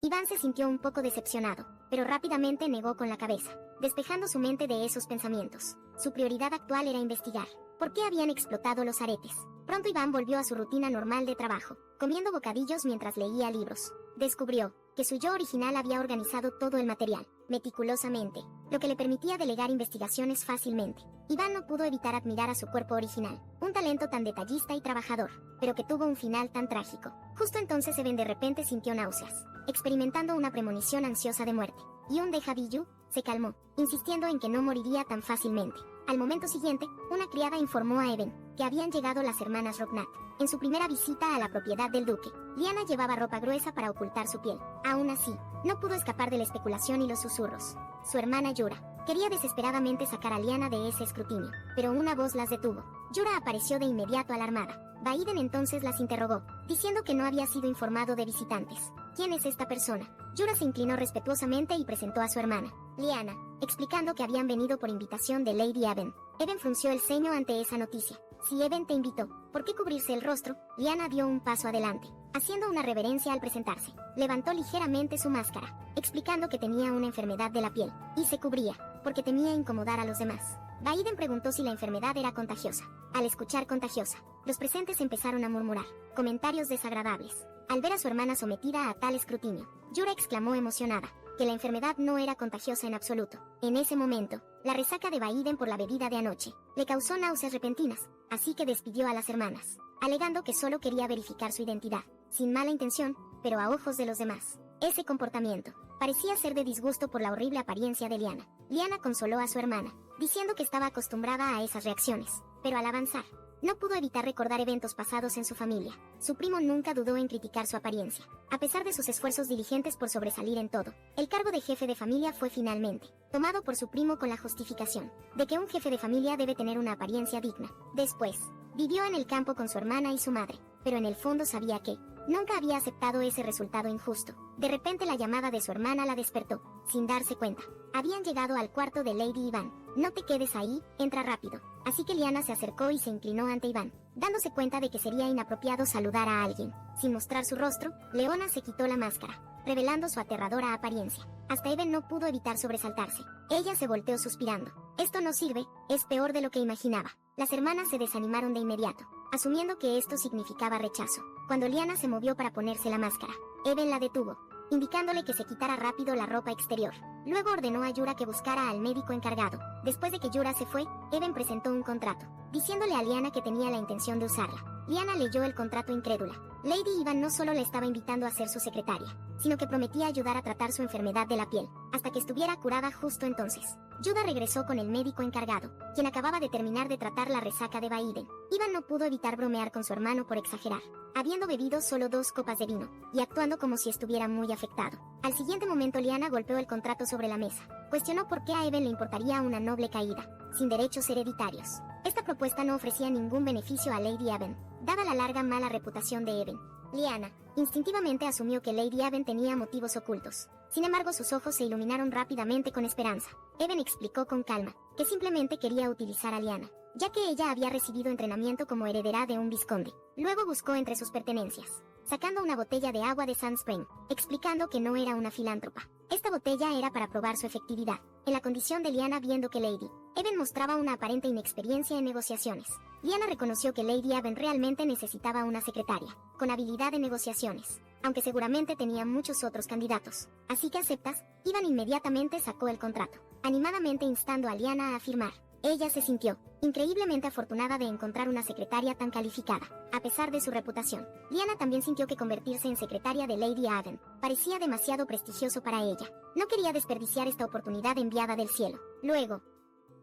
Iván se sintió un poco decepcionado, pero rápidamente negó con la cabeza, despejando su mente de esos pensamientos. Su prioridad actual era investigar por qué habían explotado los aretes. Pronto Iván volvió a su rutina normal de trabajo, comiendo bocadillos mientras leía libros. Descubrió que su yo original había organizado todo el material, meticulosamente, lo que le permitía delegar investigaciones fácilmente. Iván no pudo evitar admirar a su cuerpo original, un talento tan detallista y trabajador, pero que tuvo un final tan trágico. Justo entonces Eben de repente sintió náuseas, experimentando una premonición ansiosa de muerte, y un déjà vu se calmó, insistiendo en que no moriría tan fácilmente. Al momento siguiente, una criada informó a Eben que habían llegado las hermanas Rocknat en su primera visita a la propiedad del duque. Lyanna llevaba ropa gruesa para ocultar su piel. Aún así, no pudo escapar de la especulación y los susurros. Su hermana Yura quería desesperadamente sacar a Lyanna de ese escrutinio, pero una voz las detuvo. Yura apareció de inmediato alarmada. Vaiden entonces las interrogó, diciendo que no había sido informado de visitantes. ¿Quién es esta persona? Yura se inclinó respetuosamente y presentó a su hermana, Lyanna, explicando que habían venido por invitación de Lady Eben. Eben frunció el ceño ante esa noticia. Si Eben te invitó, ¿por qué cubrirse el rostro? Lyanna dio un paso adelante, haciendo una reverencia al presentarse. Levantó ligeramente su máscara, explicando que tenía una enfermedad de la piel, y se cubría, porque temía incomodar a los demás. Vaiden preguntó si la enfermedad era contagiosa. Al escuchar contagiosa, los presentes empezaron a murmurar comentarios desagradables. Al ver a su hermana sometida a tal escrutinio, Yura exclamó emocionada que la enfermedad no era contagiosa en absoluto. En ese momento, la resaca de Vaiden por la bebida de anoche le causó náuseas repentinas, así que despidió a las hermanas, alegando que solo quería verificar su identidad, sin mala intención, pero a ojos de los demás. Ese comportamiento parecía ser de disgusto por la horrible apariencia de Lyanna. Lyanna consoló a su hermana, diciendo que estaba acostumbrada a esas reacciones, pero al avanzar, no pudo evitar recordar eventos pasados en su familia. Su primo nunca dudó en criticar su apariencia. A pesar de sus esfuerzos diligentes por sobresalir en todo, el cargo de jefe de familia fue finalmente tomado por su primo con la justificación de que un jefe de familia debe tener una apariencia digna. Después, vivió en el campo con su hermana y su madre, pero en el fondo sabía que nunca había aceptado ese resultado injusto. De repente la llamada de su hermana la despertó, sin darse cuenta. Habían llegado al cuarto de Lady Iván. No te quedes ahí, entra rápido. Así que Lyanna se acercó y se inclinó ante Iván, dándose cuenta de que sería inapropiado saludar a alguien. Sin mostrar su rostro, Leona se quitó la máscara, revelando su aterradora apariencia. Hasta Eben no pudo evitar sobresaltarse. Ella se volteó suspirando. Esto no sirve, es peor de lo que imaginaba. Las hermanas se desanimaron de inmediato, asumiendo que esto significaba rechazo. Cuando Lyanna se movió para ponerse la máscara, Eben la detuvo, indicándole que se quitara rápido la ropa exterior. Luego ordenó a Yura que buscara al médico encargado. Después de que Yura se fue, Eben presentó un contrato, diciéndole a Lyanna que tenía la intención de usarla. Lyanna leyó el contrato incrédula. Lady Iván no solo le estaba invitando a ser su secretaria, sino que prometía ayudar a tratar su enfermedad de la piel, hasta que estuviera curada justo entonces. Yura regresó con el médico encargado, quien acababa de terminar de tratar la resaca de Vaiden. Iván no pudo evitar bromear con su hermano por exagerar, habiendo bebido solo 2 copas de vino, y actuando como si estuviera muy afectado. Al siguiente momento Lyanna golpeó el contrato sobre la mesa. Cuestionó por qué a Eben le importaría una noble caída, sin derechos hereditarios. Esta propuesta no ofrecía ningún beneficio a Lady Eben, dada la larga mala reputación de Eben. Lyanna instintivamente asumió que Lady Eben tenía motivos ocultos. Sin embargo, sus ojos se iluminaron rápidamente con esperanza. Eben explicó con calma que simplemente quería utilizar a Lyanna, ya que ella había recibido entrenamiento como heredera de un vizconde. Luego buscó entre sus pertenencias, sacando una botella de agua de Sand Spring, explicando que no era una filántropa. Esta botella era para probar su efectividad, en la condición de Lyanna viendo que Lady Eben mostraba una aparente inexperiencia en negociaciones. Lyanna reconoció que Lady Eben realmente necesitaba una secretaria, con habilidad en negociaciones, aunque seguramente tenía muchos otros candidatos. ¿Así que aceptas? Iván inmediatamente sacó el contrato, animadamente instando a Lyanna a firmar. Ella se sintió increíblemente afortunada de encontrar una secretaria tan calificada, a pesar de su reputación. Lyanna también sintió que convertirse en secretaria de Lady Eben parecía demasiado prestigioso para ella. No quería desperdiciar esta oportunidad enviada del cielo. Luego,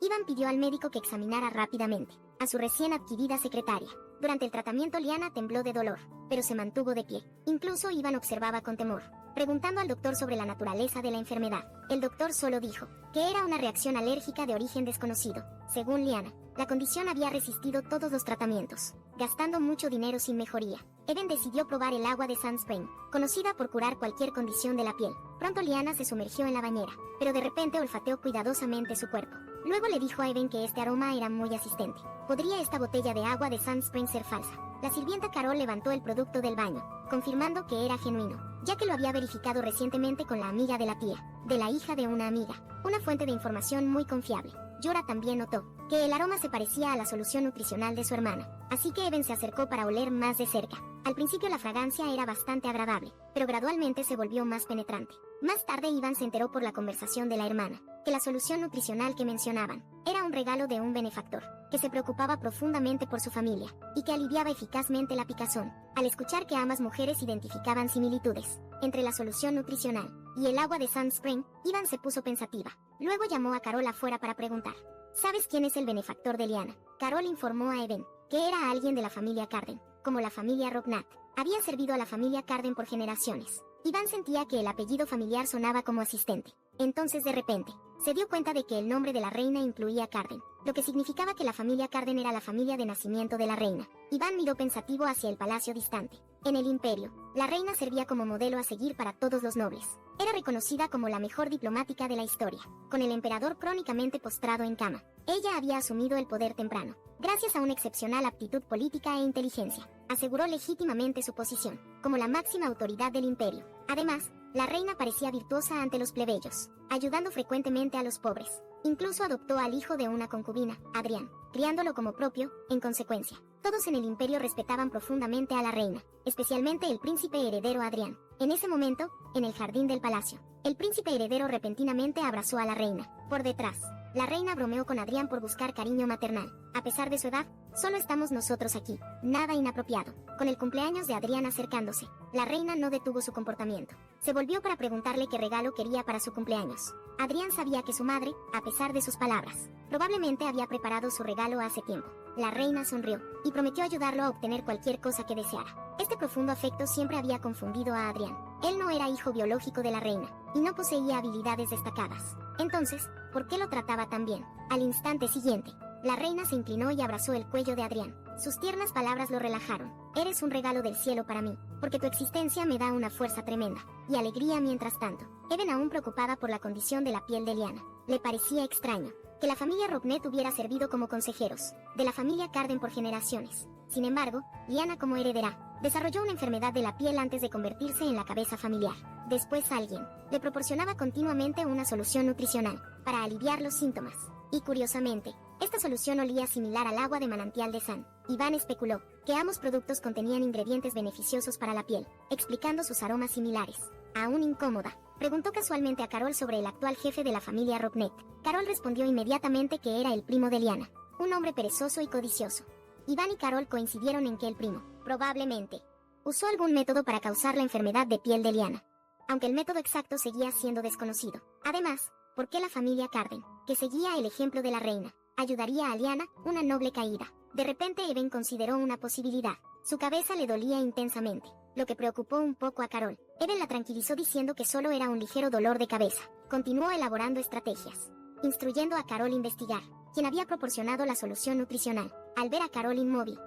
Iván pidió al médico que examinara rápidamente a su recién adquirida secretaria. Durante el tratamiento Lyanna tembló de dolor, pero se mantuvo de pie. Incluso Iván observaba con temor, preguntando al doctor sobre la naturaleza de la enfermedad. El doctor solo dijo que era una reacción alérgica de origen desconocido. Según Lyanna, la condición había resistido todos los tratamientos, gastando mucho dinero sin mejoría. Eben decidió probar el agua de Sand Spring, conocida por curar cualquier condición de la piel. Pronto Lyanna se sumergió en la bañera, pero de repente olfateó cuidadosamente su cuerpo. Luego le dijo a Eben que este aroma era muy asistente. ¿Podría esta botella de agua de Sand Spring ser falsa? La sirvienta Carol levantó el producto del baño, confirmando que era genuino, ya que lo había verificado recientemente con la amiga de la tía, de la hija de una amiga, una fuente de información muy confiable. Yura también notó que el aroma se parecía a la solución nutricional de su hermana, así que Even se acercó para oler más de cerca. Al principio la fragancia era bastante agradable, pero gradualmente se volvió más penetrante. Más tarde Ivan se enteró por la conversación de la hermana, que la solución nutricional que mencionaban era un regalo de un benefactor, que se preocupaba profundamente por su familia, y que aliviaba eficazmente la picazón. Al escuchar que ambas mujeres identificaban similitudes entre la solución nutricional y el agua de Sand Spring, Ivan se puso pensativa. Luego llamó a Carol afuera para preguntar: ¿sabes quién es el benefactor de Liana? Carol informó a Even que era alguien de la familia Carden, como la familia Rognat. Había servido a la familia Carden por generaciones. Iván sentía que el apellido familiar sonaba como asistente. Entonces de repente, se dio cuenta de que el nombre de la reina incluía Carden, lo que significaba que la familia Carden era la familia de nacimiento de la reina. Iván miró pensativo hacia el palacio distante. En el imperio, la reina servía como modelo a seguir para todos los nobles. Era reconocida como la mejor diplomática de la historia, con el emperador crónicamente postrado en cama. Ella había asumido el poder temprano, gracias a una excepcional aptitud política e inteligencia. Aseguró legítimamente su posición, como la máxima autoridad del imperio. Además, la reina parecía virtuosa ante los plebeyos, ayudando frecuentemente a los pobres. Incluso adoptó al hijo de una concubina, Adrián, criándolo como propio. En consecuencia, todos en el imperio respetaban profundamente a la reina, especialmente el príncipe heredero Adrián. En ese momento, en el jardín del palacio, el príncipe heredero repentinamente abrazó a la reina. Por detrás, la reina bromeó con Adrián por buscar cariño maternal. A pesar de su edad, solo estamos nosotros aquí. Nada inapropiado. Con el cumpleaños de Adrián acercándose, la reina no detuvo su comportamiento. Se volvió para preguntarle qué regalo quería para su cumpleaños. Adrián sabía que su madre, a pesar de sus palabras, probablemente había preparado su regalo hace tiempo. La reina sonrió y prometió ayudarlo a obtener cualquier cosa que deseara. Este profundo afecto siempre había confundido a Adrián. Él no era hijo biológico de la reina y no poseía habilidades destacadas. Entonces, ¿por qué lo trataba tan bien? Al instante siguiente, la reina se inclinó y abrazó el cuello de Adrián. Sus tiernas palabras lo relajaron. Eres un regalo del cielo para mí, porque tu existencia me da una fuerza tremenda y alegría mientras tanto. Even, aún preocupada por la condición de la piel de Liana, le parecía extraño que la familia Rocknet hubiera servido como consejeros de la familia Carden por generaciones. Sin embargo, Liana, como heredera, desarrolló una enfermedad de la piel antes de convertirse en la cabeza familiar. Después alguien le proporcionaba continuamente una solución nutricional para aliviar los síntomas. Y curiosamente, esta solución olía similar al agua de manantial de San. Iván especuló que ambos productos contenían ingredientes beneficiosos para la piel, explicando sus aromas similares. Aún incómoda, preguntó casualmente a Carol sobre el actual jefe de la familia Rocknet. Carol respondió inmediatamente que era el primo de Liana, un hombre perezoso y codicioso. Iván y Carol coincidieron en que el primo, probablemente, usó algún método para causar la enfermedad de piel de Liana, aunque el método exacto seguía siendo desconocido. Además, ¿por qué la familia Carden, que seguía el ejemplo de la reina, ayudaría a Liana, una noble caída? De repente Even consideró una posibilidad. Su cabeza le dolía intensamente, lo que preocupó un poco a Carol. Even la tranquilizó diciendo que solo era un ligero dolor de cabeza. Continuó elaborando estrategias, instruyendo a Carol a investigar quien había proporcionado la solución nutricional. Al ver a Carol inmóvil,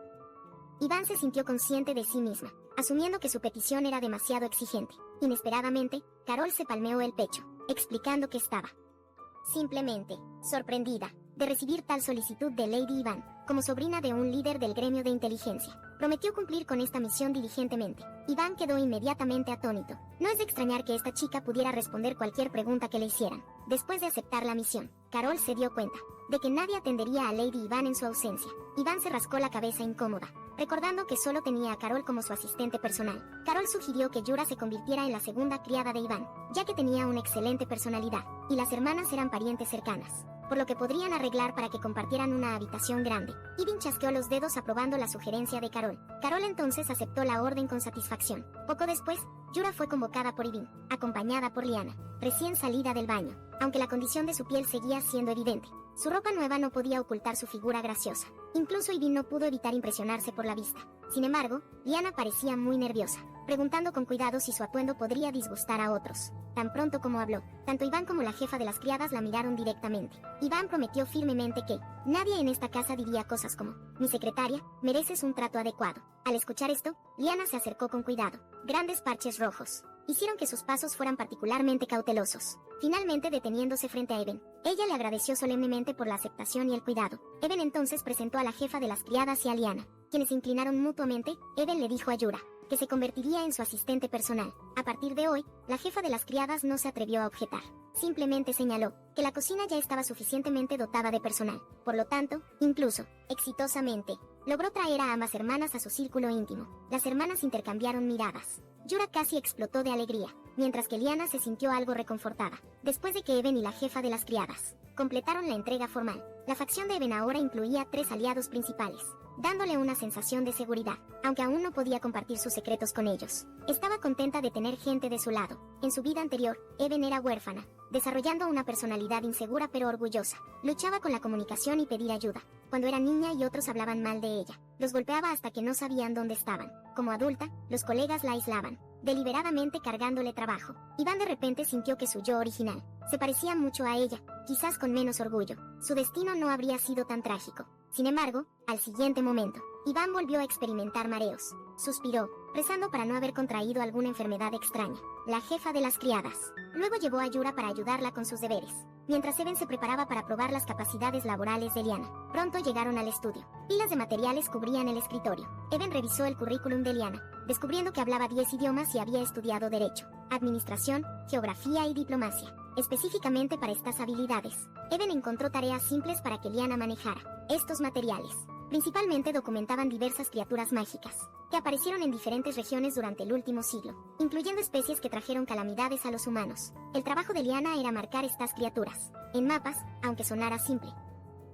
Iván se sintió consciente de sí misma, asumiendo que su petición era demasiado exigente. Inesperadamente, Carol se palmeó el pecho, explicando que estaba simplemente sorprendida de recibir tal solicitud de Lady Iván. Como sobrina de un líder del gremio de inteligencia, prometió cumplir con esta misión diligentemente. Iván quedó inmediatamente atónito. No es de extrañar que esta chica pudiera responder cualquier pregunta que le hicieran. Después de aceptar la misión, Carol se dio cuenta de que nadie atendería a Lady Iván en su ausencia. Iván se rascó la cabeza incómoda, recordando que solo tenía a Carol como su asistente personal. Carol sugirió que Yura se convirtiera en la segunda criada de Iván, ya que tenía una excelente personalidad, y las hermanas eran parientes cercanas, por lo que podrían arreglar para que compartieran una habitación grande. Ivin chasqueó los dedos aprobando la sugerencia de Carol. Carol entonces aceptó la orden con satisfacción. Poco después, Yura fue convocada por Ivin, acompañada por Liana, recién salida del baño. Aunque la condición de su piel seguía siendo evidente, su ropa nueva no podía ocultar su figura graciosa. Incluso Ivin no pudo evitar impresionarse por la vista. Sin embargo, Liana parecía muy nerviosa, preguntando con cuidado si su atuendo podría disgustar a otros. Tan pronto como habló, tanto Iván como la jefa de las criadas la miraron directamente. Iván prometió firmemente que nadie en esta casa diría cosas como: mi secretaria, mereces un trato adecuado. Al escuchar esto, Liana se acercó con cuidado. Grandes parches rojos hicieron que sus pasos fueran particularmente cautelosos. Finalmente, deteniéndose frente a Even, ella le agradeció solemnemente por la aceptación y el cuidado. Even entonces presentó a la jefa de las criadas y a Liana, quienes se inclinaron mutuamente. Even le dijo a Yura que se convertiría en su asistente personal. A partir de hoy, la jefa de las criadas no se atrevió a objetar. Simplemente señaló que la cocina ya estaba suficientemente dotada de personal. Por lo tanto, incluso, exitosamente, logró traer a ambas hermanas a su círculo íntimo. Las hermanas intercambiaron miradas. Yura casi explotó de alegría, mientras que Liana se sintió algo reconfortada. Después de que Even y la jefa de las criadas completaron la entrega formal, la facción de Even ahora incluía 3 aliados principales, dándole una sensación de seguridad, aunque aún no podía compartir sus secretos con ellos. Estaba contenta de tener gente de su lado. En su vida anterior, Even era huérfana, desarrollando una personalidad insegura pero orgullosa. Luchaba con la comunicación y pedir ayuda. Cuando era niña y otros hablaban mal de ella, los golpeaba hasta que no sabían dónde estaban. Como adulta, los colegas la aislaban, deliberadamente cargándole trabajo. Iván de repente sintió que su yo original se parecía mucho a ella, quizás con menos orgullo. Su destino no habría sido tan trágico. Sin embargo, al siguiente momento, Iván volvió a experimentar mareos. Suspiró, rezando para no haber contraído alguna enfermedad extraña. La jefa de las criadas luego llevó a Yura para ayudarla con sus deberes, mientras Even se preparaba para probar las capacidades laborales de Liana. Pronto llegaron al estudio. Pilas de materiales cubrían el escritorio. Even revisó el currículum de Liana, descubriendo que hablaba 10 idiomas y había estudiado Derecho, Administración, Geografía y Diplomacia. Específicamente para estas habilidades, Even encontró tareas simples para que Liana manejara. Estos materiales principalmente documentaban diversas criaturas mágicas que aparecieron en diferentes regiones durante el último siglo, incluyendo especies que trajeron calamidades a los humanos. El trabajo de Liana era marcar estas criaturas en mapas, aunque sonara simple.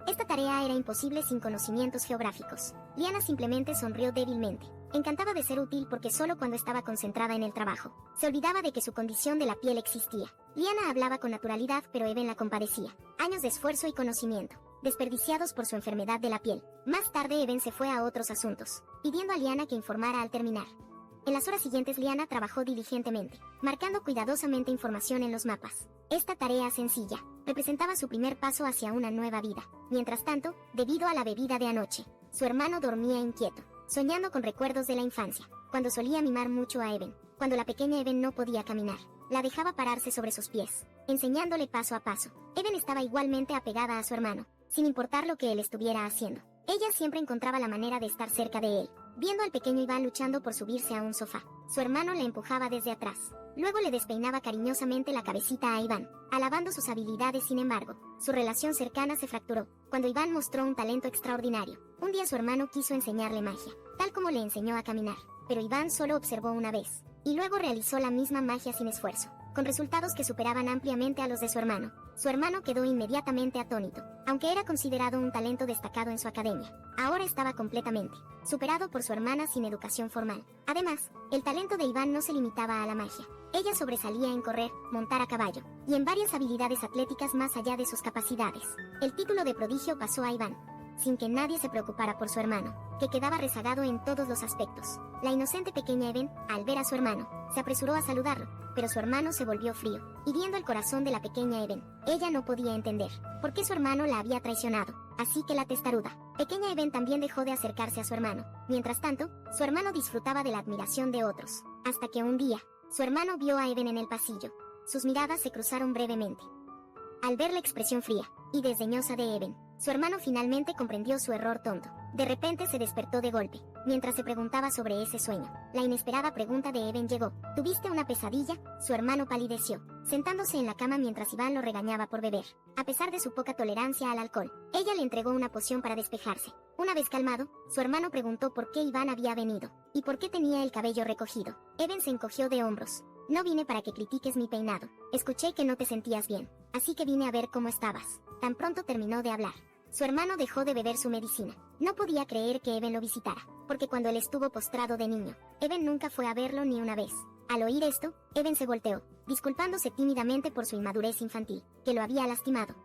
Esta tarea era imposible sin conocimientos geográficos. Liana simplemente sonrió débilmente. Encantaba de ser útil porque solo cuando estaba concentrada en el trabajo, se olvidaba de que su condición de la piel existía. Liana hablaba con naturalidad, pero Even la compadecía. Años de esfuerzo y conocimiento, desperdiciados por su enfermedad de la piel. Más tarde Even se fue a otros asuntos, pidiendo a Liana que informara al terminar. En las horas siguientes Liana trabajó diligentemente, marcando cuidadosamente información en los mapas. Esta tarea sencilla representaba su primer paso hacia una nueva vida. Mientras tanto, debido a la bebida de anoche, su hermano dormía inquieto, soñando con recuerdos de la infancia, cuando solía mimar mucho a Even. Cuando la pequeña Even no podía caminar, la dejaba pararse sobre sus pies, enseñándole paso a paso. Even estaba igualmente apegada a su hermano, sin importar lo que él estuviera haciendo. Ella siempre encontraba la manera de estar cerca de él, viendo al pequeño Iván luchando por subirse a un sofá. Su hermano la empujaba desde atrás. Luego le despeinaba cariñosamente la cabecita a Iván, alabando sus habilidades. Sin embargo, su relación cercana se fracturó cuando Iván mostró un talento extraordinario. Un día su hermano quiso enseñarle magia, tal como le enseñó a caminar, pero Iván solo observó una vez, y luego realizó la misma magia sin esfuerzo, con resultados que superaban ampliamente a los de su hermano. Su hermano quedó inmediatamente atónito, aunque era considerado un talento destacado en su academia. Ahora estaba completamente superado por su hermana sin educación formal. Además, el talento de Iván no se limitaba a la magia. Ella sobresalía en correr, montar a caballo, y en varias habilidades atléticas más allá de sus capacidades. El título de prodigio pasó a Iván, sin que nadie se preocupara por su hermano, que quedaba rezagado en todos los aspectos. La inocente pequeña Even, al ver a su hermano, se apresuró a saludarlo, pero su hermano se volvió frío, hiriendo el corazón de la pequeña Even. Ella no podía entender por qué su hermano la había traicionado, así que la testaruda pequeña Even también dejó de acercarse a su hermano. Mientras tanto, su hermano disfrutaba de la admiración de otros, hasta que un día, su hermano vio a Even en el pasillo. Sus miradas se cruzaron brevemente. Al ver la expresión fría y desdeñosa de Even, su hermano finalmente comprendió su error tonto. De repente se despertó de golpe, mientras se preguntaba sobre ese sueño. La inesperada pregunta de Even llegó. ¿Tuviste una pesadilla? Su hermano palideció, sentándose en la cama mientras Iván lo regañaba por beber. A pesar de su poca tolerancia al alcohol, ella le entregó una poción para despejarse. Una vez calmado, su hermano preguntó por qué Iván había venido, y por qué tenía el cabello recogido. Even se encogió de hombros. No vine para que critiques mi peinado. Escuché que no te sentías bien, así que vine a ver cómo estabas. Tan pronto terminó de hablar, su hermano dejó de beber su medicina. No podía creer que Even lo visitara, porque cuando él estuvo postrado de niño, Even nunca fue a verlo ni una vez. Al oír esto, Even se volteó, disculpándose tímidamente por su inmadurez infantil, que lo había lastimado.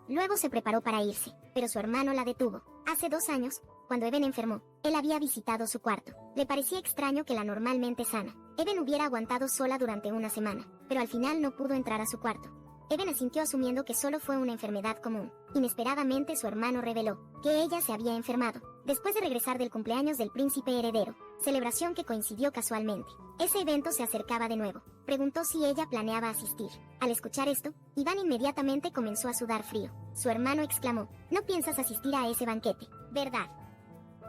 Luego se preparó para irse, pero su hermano la detuvo. Hace 2 años, cuando Even enfermó, él había visitado su cuarto. Le parecía extraño que la normalmente sana Even hubiera aguantado sola durante una semana, pero al final no pudo entrar a su cuarto. Even asintió asumiendo que solo fue una enfermedad común. Inesperadamente su hermano reveló que ella se había enfermado, después de regresar del cumpleaños del príncipe heredero, celebración que coincidió casualmente. Ese evento se acercaba de nuevo. Preguntó si ella planeaba asistir. Al escuchar esto, Iván inmediatamente comenzó a sudar frío. Su hermano exclamó: «No piensas asistir a ese banquete, ¿verdad?».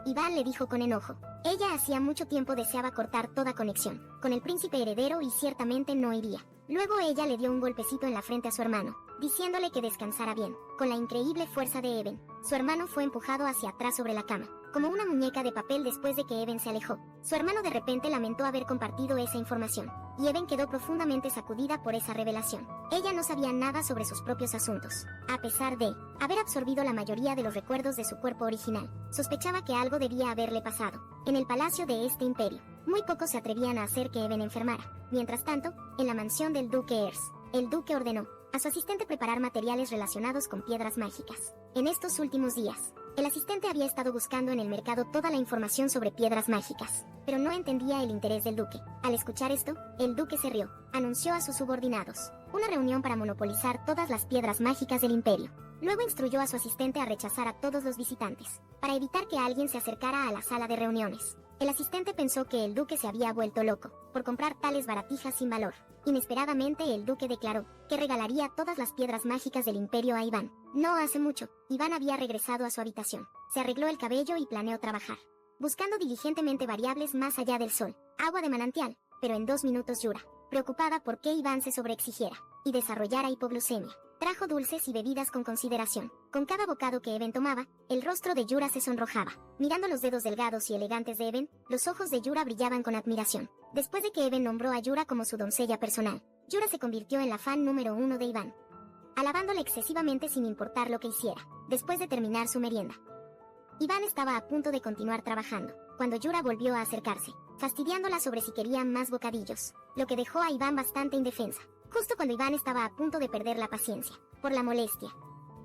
Iván le dijo con enojo. Ella hacía mucho tiempo deseaba cortar toda conexión con el príncipe heredero y ciertamente no iría. Luego ella le dio un golpecito en la frente a su hermano, diciéndole que descansara bien. Con la increíble fuerza de Even, su hermano fue empujado hacia atrás sobre la cama, como una muñeca de papel después de que Even se alejó. Su hermano de repente lamentó haber compartido esa información, y Even quedó profundamente sacudida por esa revelación. Ella no sabía nada sobre sus propios asuntos, a pesar de haber absorbido la mayoría de los recuerdos de su cuerpo original. Sospechaba que algo debía haberle pasado en el palacio de este imperio. Muy pocos se atrevían a hacer que Even enfermara. Mientras tanto, en la mansión del duque Ers, el duque ordenó a su asistente preparar materiales relacionados con piedras mágicas. En estos últimos días, el asistente había estado buscando en el mercado toda la información sobre piedras mágicas, pero no entendía el interés del duque. Al escuchar esto, el duque se rió, anunció a sus subordinados una reunión para monopolizar todas las piedras mágicas del imperio. Luego instruyó a su asistente a rechazar a todos los visitantes, para evitar que alguien se acercara a la sala de reuniones. El asistente pensó que el duque se había vuelto loco por comprar tales baratijas sin valor. Inesperadamente el duque declaró que regalaría todas las piedras mágicas del imperio a Iván. No hace mucho, Iván había regresado a su habitación. Se arregló el cabello y planeó trabajar, buscando diligentemente variables más allá del sol, agua de manantial, pero en 2 minutos Yura, preocupada por que Iván se sobreexigiera y desarrollara hipoglucemia, trajo dulces y bebidas con consideración. Con cada bocado que Even tomaba, el rostro de Yura se sonrojaba. Mirando los dedos delgados y elegantes de Even, los ojos de Yura brillaban con admiración. Después de que Even nombró a Yura como su doncella personal, Yura se convirtió en la fan número 1 de Iván, alabándole excesivamente sin importar lo que hiciera. Después de terminar su merienda, Iván estaba a punto de continuar trabajando, cuando Yura volvió a acercarse, fastidiándola sobre si quería más bocadillos, lo que dejó a Iván bastante indefensa. Justo cuando Iván estaba a punto de perder la paciencia, por la molestia,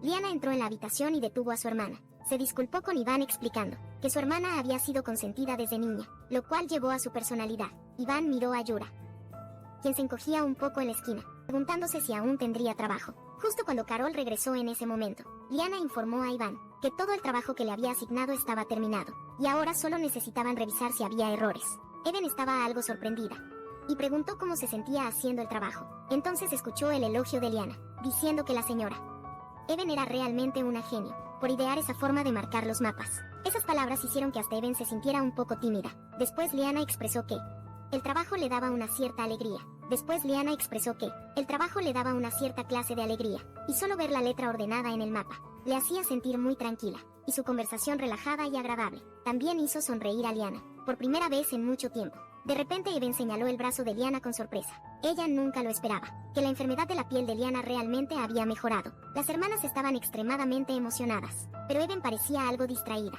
Liana entró en la habitación y detuvo a su hermana. Se disculpó con Iván explicando que su hermana había sido consentida desde niña, lo cual llevó a su personalidad. Iván miró a Yura, quien se encogía un poco en la esquina, preguntándose si aún tendría trabajo. Justo cuando Carol regresó en ese momento, Liana informó a Iván que todo el trabajo que le había asignado estaba terminado, y ahora solo necesitaban revisar si había errores. Even estaba algo sorprendida, y preguntó cómo se sentía haciendo el trabajo. Entonces escuchó el elogio de Liana, diciendo que la señora Even era realmente una genio, por idear esa forma de marcar los mapas. Esas palabras hicieron que hasta Even se sintiera un poco tímida. Después Liana expresó que el trabajo le daba una cierta alegría. El trabajo le daba una cierta clase de alegría, y solo ver la letra ordenada en el mapa le hacía sentir muy tranquila, y su conversación relajada y agradable también hizo sonreír a Liana, por primera vez en mucho tiempo. De repente Even señaló el brazo de Liana con sorpresa. Ella nunca lo esperaba, que la enfermedad de la piel de Liana realmente había mejorado. Las hermanas estaban extremadamente emocionadas, pero Even parecía algo distraída.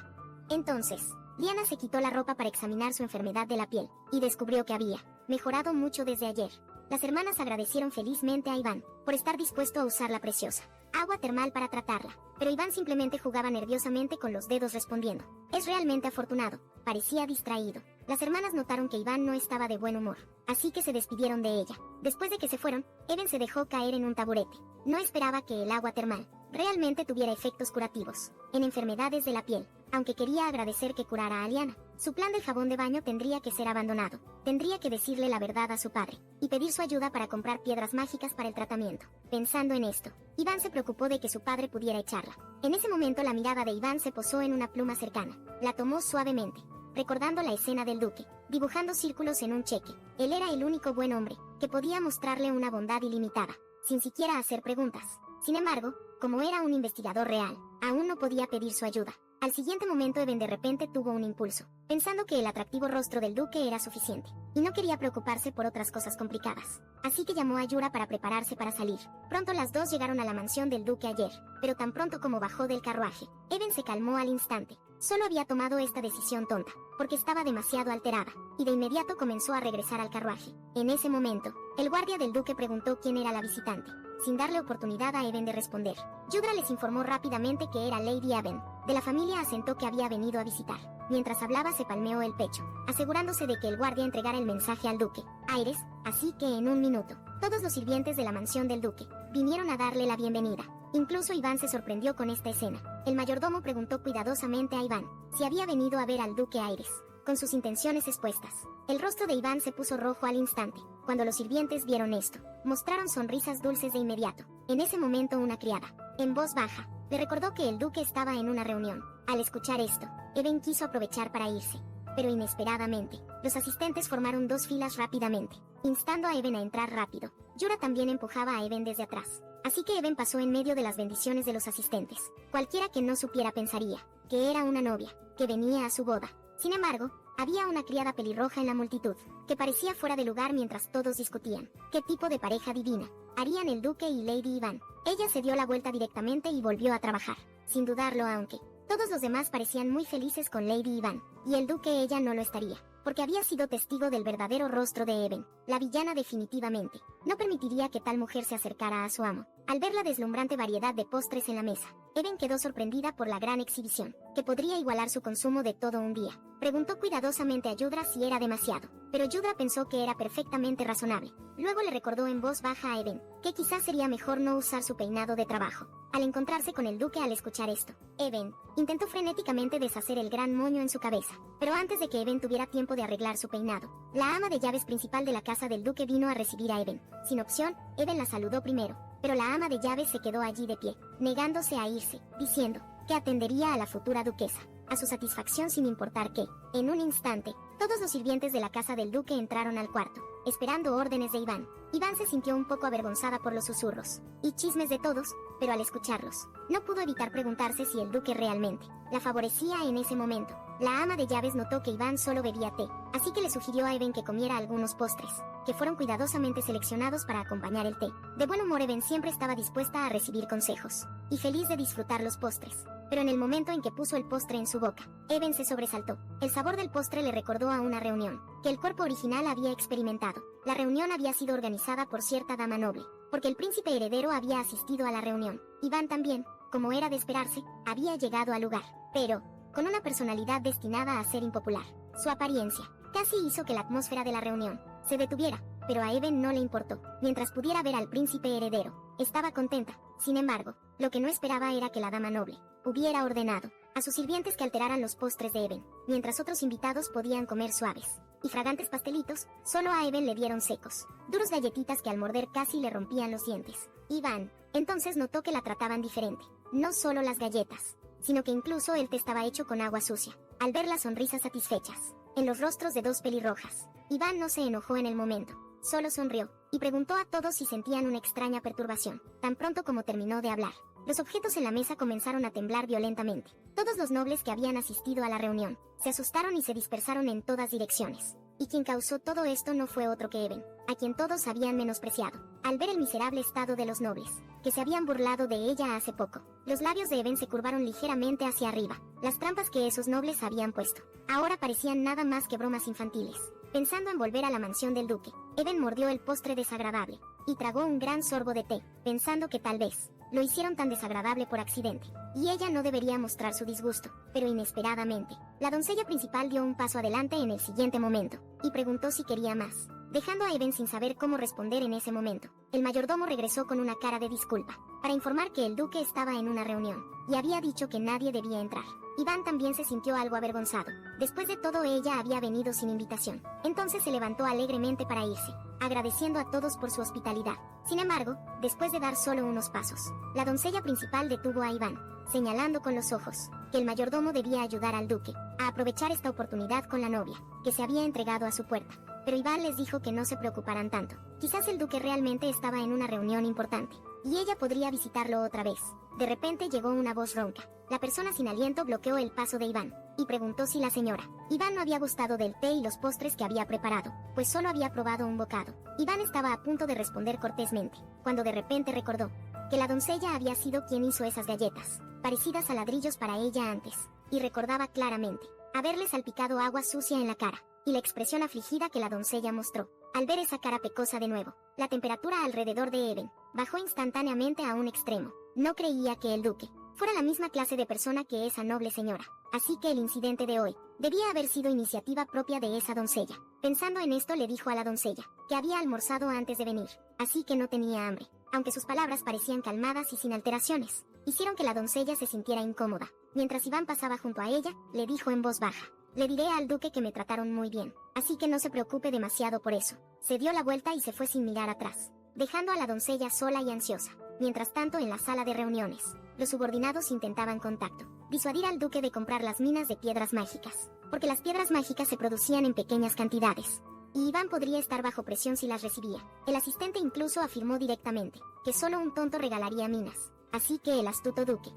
Entonces, Liana se quitó la ropa para examinar su enfermedad de la piel, y descubrió que había mejorado mucho desde ayer. Las hermanas agradecieron felizmente a Iván por estar dispuesto a usar la preciosa agua termal para tratarla, pero Iván simplemente jugaba nerviosamente con los dedos respondiendo: es realmente afortunado. Parecía distraído. Las hermanas notaron que Iván no estaba de buen humor, así que se despidieron de ella. Después de que se fueron, Even se dejó caer en un taburete. No esperaba que el agua termal realmente tuviera efectos curativos en enfermedades de la piel, aunque quería agradecer que curara a Liana. Su plan del jabón de baño tendría que ser abandonado. Tendría que decirle la verdad a su padre y pedir su ayuda para comprar piedras mágicas para el tratamiento. Pensando en esto, Iván se preocupó de que su padre pudiera echarla. En ese momento la mirada de Iván se posó en una pluma cercana. La tomó suavemente, recordando la escena del duque, dibujando círculos en un cheque. Él era el único buen hombre que podía mostrarle una bondad ilimitada, sin siquiera hacer preguntas. Sin embargo, como era un investigador real, aún no podía pedir su ayuda. Al siguiente momento Even de repente tuvo un impulso, pensando que el atractivo rostro del duque era suficiente, y no quería preocuparse por otras cosas complicadas. Así que llamó a Yura para prepararse para salir. Pronto las dos llegaron a la mansión del duque ayer, pero tan pronto como bajó del carruaje, Even se calmó al instante. Solo había tomado esta decisión tonta, porque estaba demasiado alterada, y de inmediato comenzó a regresar al carruaje. En ese momento, el guardia del duque preguntó quién era la visitante, sin darle oportunidad a Even de responder. Yudra les informó rápidamente que era Lady Even. De la familia asentó que había venido a visitar. Mientras hablaba se palmeó el pecho, asegurándose de que el guardia entregara el mensaje al duque Aires, así que en un minuto, todos los sirvientes de la mansión del duque vinieron a darle la bienvenida. Incluso Iván se sorprendió con esta escena. El mayordomo preguntó cuidadosamente a Iván si había venido a ver al duque Aires, con sus intenciones expuestas. El rostro de Iván se puso rojo al instante. Cuando los sirvientes vieron esto, mostraron sonrisas dulces de inmediato. En ese momento una criada, en voz baja, le recordó que el duque estaba en una reunión. Al escuchar esto, Even quiso aprovechar para irse. Pero inesperadamente, los asistentes formaron dos filas rápidamente, instando a Even a entrar rápido. Yura también empujaba a Even desde atrás. Así que Even pasó en medio de las bendiciones de los asistentes. Cualquiera que no supiera pensaría que era una novia, que venía a su boda. Sin embargo, había una criada pelirroja en la multitud, que parecía fuera de lugar mientras todos discutían qué tipo de pareja divina harían el duque y Lady Ivan. Ella se dio la vuelta directamente y volvió a trabajar, sin dudarlo, aunque todos los demás parecían muy felices con Lady Ivan, y el duque ella no lo estaría, porque había sido testigo del verdadero rostro de Even. La villana definitivamente no permitiría que tal mujer se acercara a su amo. Al ver la deslumbrante variedad de postres en la mesa, Even quedó sorprendida por la gran exhibición, que podría igualar su consumo de todo un día. Preguntó cuidadosamente a Yudra si era demasiado, pero Yudra pensó que era perfectamente razonable. Luego le recordó en voz baja a Even que quizás sería mejor no usar su peinado de trabajo. Al encontrarse con el duque al escuchar esto, Even intentó frenéticamente deshacer el gran moño en su cabeza, pero antes de que Even tuviera tiempo de arreglar su peinado, la ama de llaves principal de la casa del duque vino a recibir a Even. Sin opción, Even la saludó primero, pero la ama de llaves se quedó allí de pie, negándose a irse, diciendo que atendería a la futura duquesa, a su satisfacción sin importar qué. En un instante, todos los sirvientes de la casa del duque entraron al cuarto, esperando órdenes de Iván. Iván se sintió un poco avergonzada por los susurros y chismes de todos, pero al escucharlos, no pudo evitar preguntarse si el duque realmente la favorecía en ese momento. La ama de llaves notó que Iván solo bebía té, así que le sugirió a Even que comiera algunos postres, que fueron cuidadosamente seleccionados para acompañar el té. De buen humor, Even siempre estaba dispuesta a recibir consejos, y feliz de disfrutar los postres. Pero en el momento en que puso el postre en su boca, Even se sobresaltó. El sabor del postre le recordó a una reunión que el cuerpo original había experimentado. La reunión había sido organizada por cierta dama noble, porque el príncipe heredero había asistido a la reunión. Iván también, como era de esperarse, había llegado al lugar, pero con una personalidad destinada a ser impopular. Su apariencia casi hizo que la atmósfera de la reunión se detuviera, pero a Even no le importó. Mientras pudiera ver al príncipe heredero, estaba contenta. Sin embargo, lo que no esperaba era que la dama noble hubiera ordenado a sus sirvientes que alteraran los postres de Even, mientras otros invitados podían comer suaves y fragantes pastelitos. Solo a Even le dieron secos, duros galletitas que al morder casi le rompían los dientes. Iván entonces notó que la trataban diferente. No solo las galletas, sino que incluso el té estaba hecho con agua sucia. Al ver las sonrisas satisfechas en los rostros de dos pelirrojas, Iván no se enojó en el momento, solo sonrió y preguntó a todos si sentían una extraña perturbación. Tan pronto como terminó de hablar, los objetos en la mesa comenzaron a temblar violentamente. Todos los nobles que habían asistido a la reunión se asustaron y se dispersaron en todas direcciones. Y quien causó todo esto no fue otro que Even, a quien todos habían menospreciado. Al ver el miserable estado de los nobles, que se habían burlado de ella hace poco, los labios de Even se curvaron ligeramente hacia arriba. Las trampas que esos nobles habían puesto ahora parecían nada más que bromas infantiles. Pensando en volver a la mansión del duque, Even mordió el postre desagradable y tragó un gran sorbo de té, pensando que tal vez lo hicieron tan desagradable por accidente, y ella no debería mostrar su disgusto. Pero inesperadamente, la doncella principal dio un paso adelante en el siguiente momento, y preguntó si quería más, dejando a Even sin saber cómo responder en ese momento. El mayordomo regresó con una cara de disculpa, para informar que el duque estaba en una reunión, y había dicho que nadie debía entrar. Iván también se sintió algo avergonzado. Después de todo, ella había venido sin invitación. Entonces se levantó alegremente para irse, agradeciendo a todos por su hospitalidad. Sin embargo, después de dar solo unos pasos, la doncella principal detuvo a Iván, señalando con los ojos que el mayordomo debía ayudar al duque a aprovechar esta oportunidad con la novia, que se había entregado a su puerta. Pero Iván les dijo que no se preocuparan tanto. Quizás el duque realmente estaba en una reunión importante, y ella podría visitarlo otra vez. De repente llegó una voz ronca. La persona sin aliento bloqueó el paso de Iván, y preguntó si la señora Iván no había gustado del té y los postres que había preparado, pues solo había probado un bocado. Iván estaba a punto de responder cortésmente, cuando de repente recordó que la doncella había sido quien hizo esas galletas, parecidas a ladrillos para ella antes, y recordaba claramente haberle salpicado agua sucia en la cara, y la expresión afligida que la doncella mostró al ver esa cara pecosa de nuevo. La temperatura alrededor de Even bajó instantáneamente a un extremo. No creía que el duque fuera la misma clase de persona que esa noble señora, así que el incidente de hoy debía haber sido iniciativa propia de esa doncella. Pensando en esto, le dijo a la doncella que había almorzado antes de venir, así que no tenía hambre. Aunque sus palabras parecían calmadas y sin alteraciones, hicieron que la doncella se sintiera incómoda. Mientras Iván pasaba junto a ella, le dijo en voz baja: le diré al duque que me trataron muy bien, así que no se preocupe demasiado por eso. Se dio la vuelta y se fue sin mirar atrás, dejando a la doncella sola y ansiosa. Mientras tanto, en la sala de reuniones, los subordinados intentaban contacto disuadir al duque de comprar las minas de piedras mágicas, porque las piedras mágicas se producían en pequeñas cantidades, y Iván podría estar bajo presión si las recibía. El asistente incluso afirmó directamente que solo un tonto regalaría minas, así que el astuto duque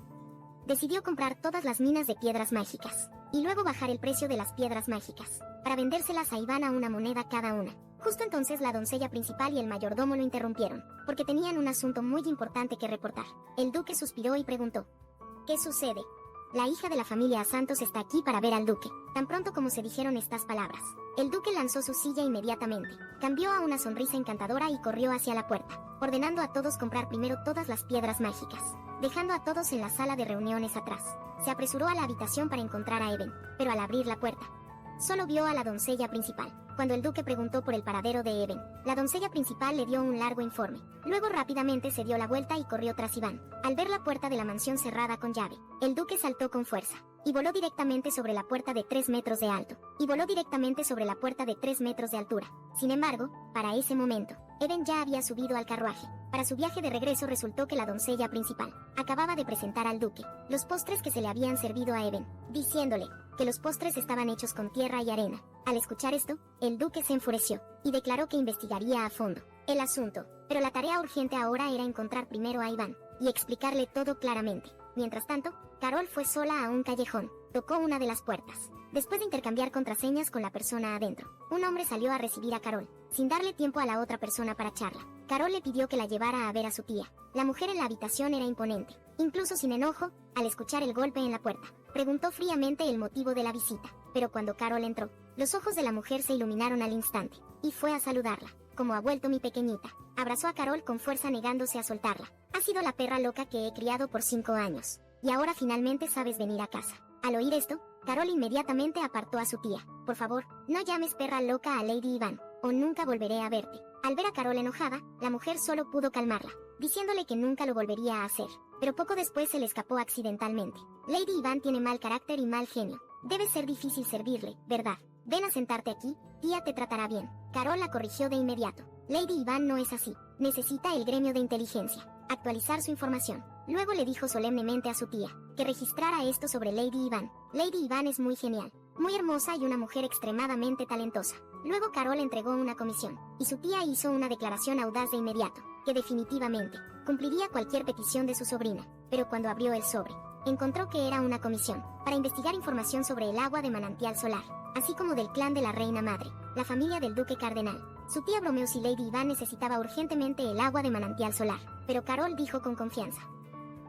decidió comprar todas las minas de piedras mágicas, y luego bajar el precio de las piedras mágicas, para vendérselas a Iván a una moneda cada una. Justo entonces la doncella principal y el mayordomo lo interrumpieron, porque tenían un asunto muy importante que reportar. El duque suspiró y preguntó: ¿qué sucede? La hija de la familia Santos está aquí para ver al duque. Tan pronto como se dijeron estas palabras, el duque lanzó su silla inmediatamente, cambió a una sonrisa encantadora y corrió hacia la puerta, ordenando a todos comprar primero todas las piedras mágicas, dejando a todos en la sala de reuniones atrás. Se apresuró a la habitación para encontrar a Eben, pero al abrir la puerta, solo vio a la doncella principal. Cuando el duque preguntó por el paradero de Eben, la doncella principal le dio un largo informe. Luego rápidamente se dio la vuelta y corrió tras Iván. Al ver la puerta de la mansión cerrada con llave, el duque saltó con fuerza, y voló directamente sobre la puerta de 3 metros de alto, y voló directamente sobre la puerta de 3 metros de altura. Sin embargo, para ese momento, Eben ya había subido al carruaje. Para su viaje de regreso resultó que la doncella principal acababa de presentar al duque los postres que se le habían servido a Eben, diciéndole que los postres estaban hechos con tierra y arena. Al escuchar esto, el duque se enfureció y declaró que investigaría a fondo el asunto, pero la tarea urgente ahora era encontrar primero a Iván y explicarle todo claramente. Mientras tanto, Carol fue sola a un callejón, tocó una de las puertas. Después de intercambiar contraseñas con la persona adentro, un hombre salió a recibir a Carol, sin darle tiempo a la otra persona para charla. Carol le pidió que la llevara a ver a su tía. La mujer en la habitación era imponente, incluso sin enojo, al escuchar el golpe en la puerta. Preguntó fríamente el motivo de la visita, pero cuando Carol entró, los ojos de la mujer se iluminaron al instante, y fue a saludarla. ¿Cómo ha vuelto mi pequeñita? Abrazó a Carol con fuerza negándose a soltarla. Ha sido la perra loca que he criado por 5 años, y ahora finalmente sabes venir a casa. Al oír esto, Carol inmediatamente apartó a su tía. Por favor, no llames perra loca a Lady Iván, o nunca volveré a verte. Al ver a Carol enojada, la mujer solo pudo calmarla, diciéndole que nunca lo volvería a hacer, pero poco después se le escapó accidentalmente. Lady Iván tiene mal carácter y mal genio. Debe ser difícil servirle, ¿verdad? Ven a sentarte aquí, tía te tratará bien. Carol la corrigió de inmediato. Lady Iván no es así. Necesita el gremio de inteligencia actualizar su información. Luego le dijo solemnemente a su tía que registrara esto sobre Lady Iván. Lady Iván es muy genial, muy hermosa y una mujer extremadamente talentosa. Luego Carol entregó una comisión, y su tía hizo una declaración audaz de inmediato, que definitivamente cumpliría cualquier petición de su sobrina. Pero cuando abrió el sobre, encontró que era una comisión para investigar información sobre el agua de manantial solar, así como del clan de la reina madre, la familia del duque cardenal. Su tía bromeó si Lady Iván necesitaba urgentemente el agua de manantial solar, pero Carol dijo con confianza: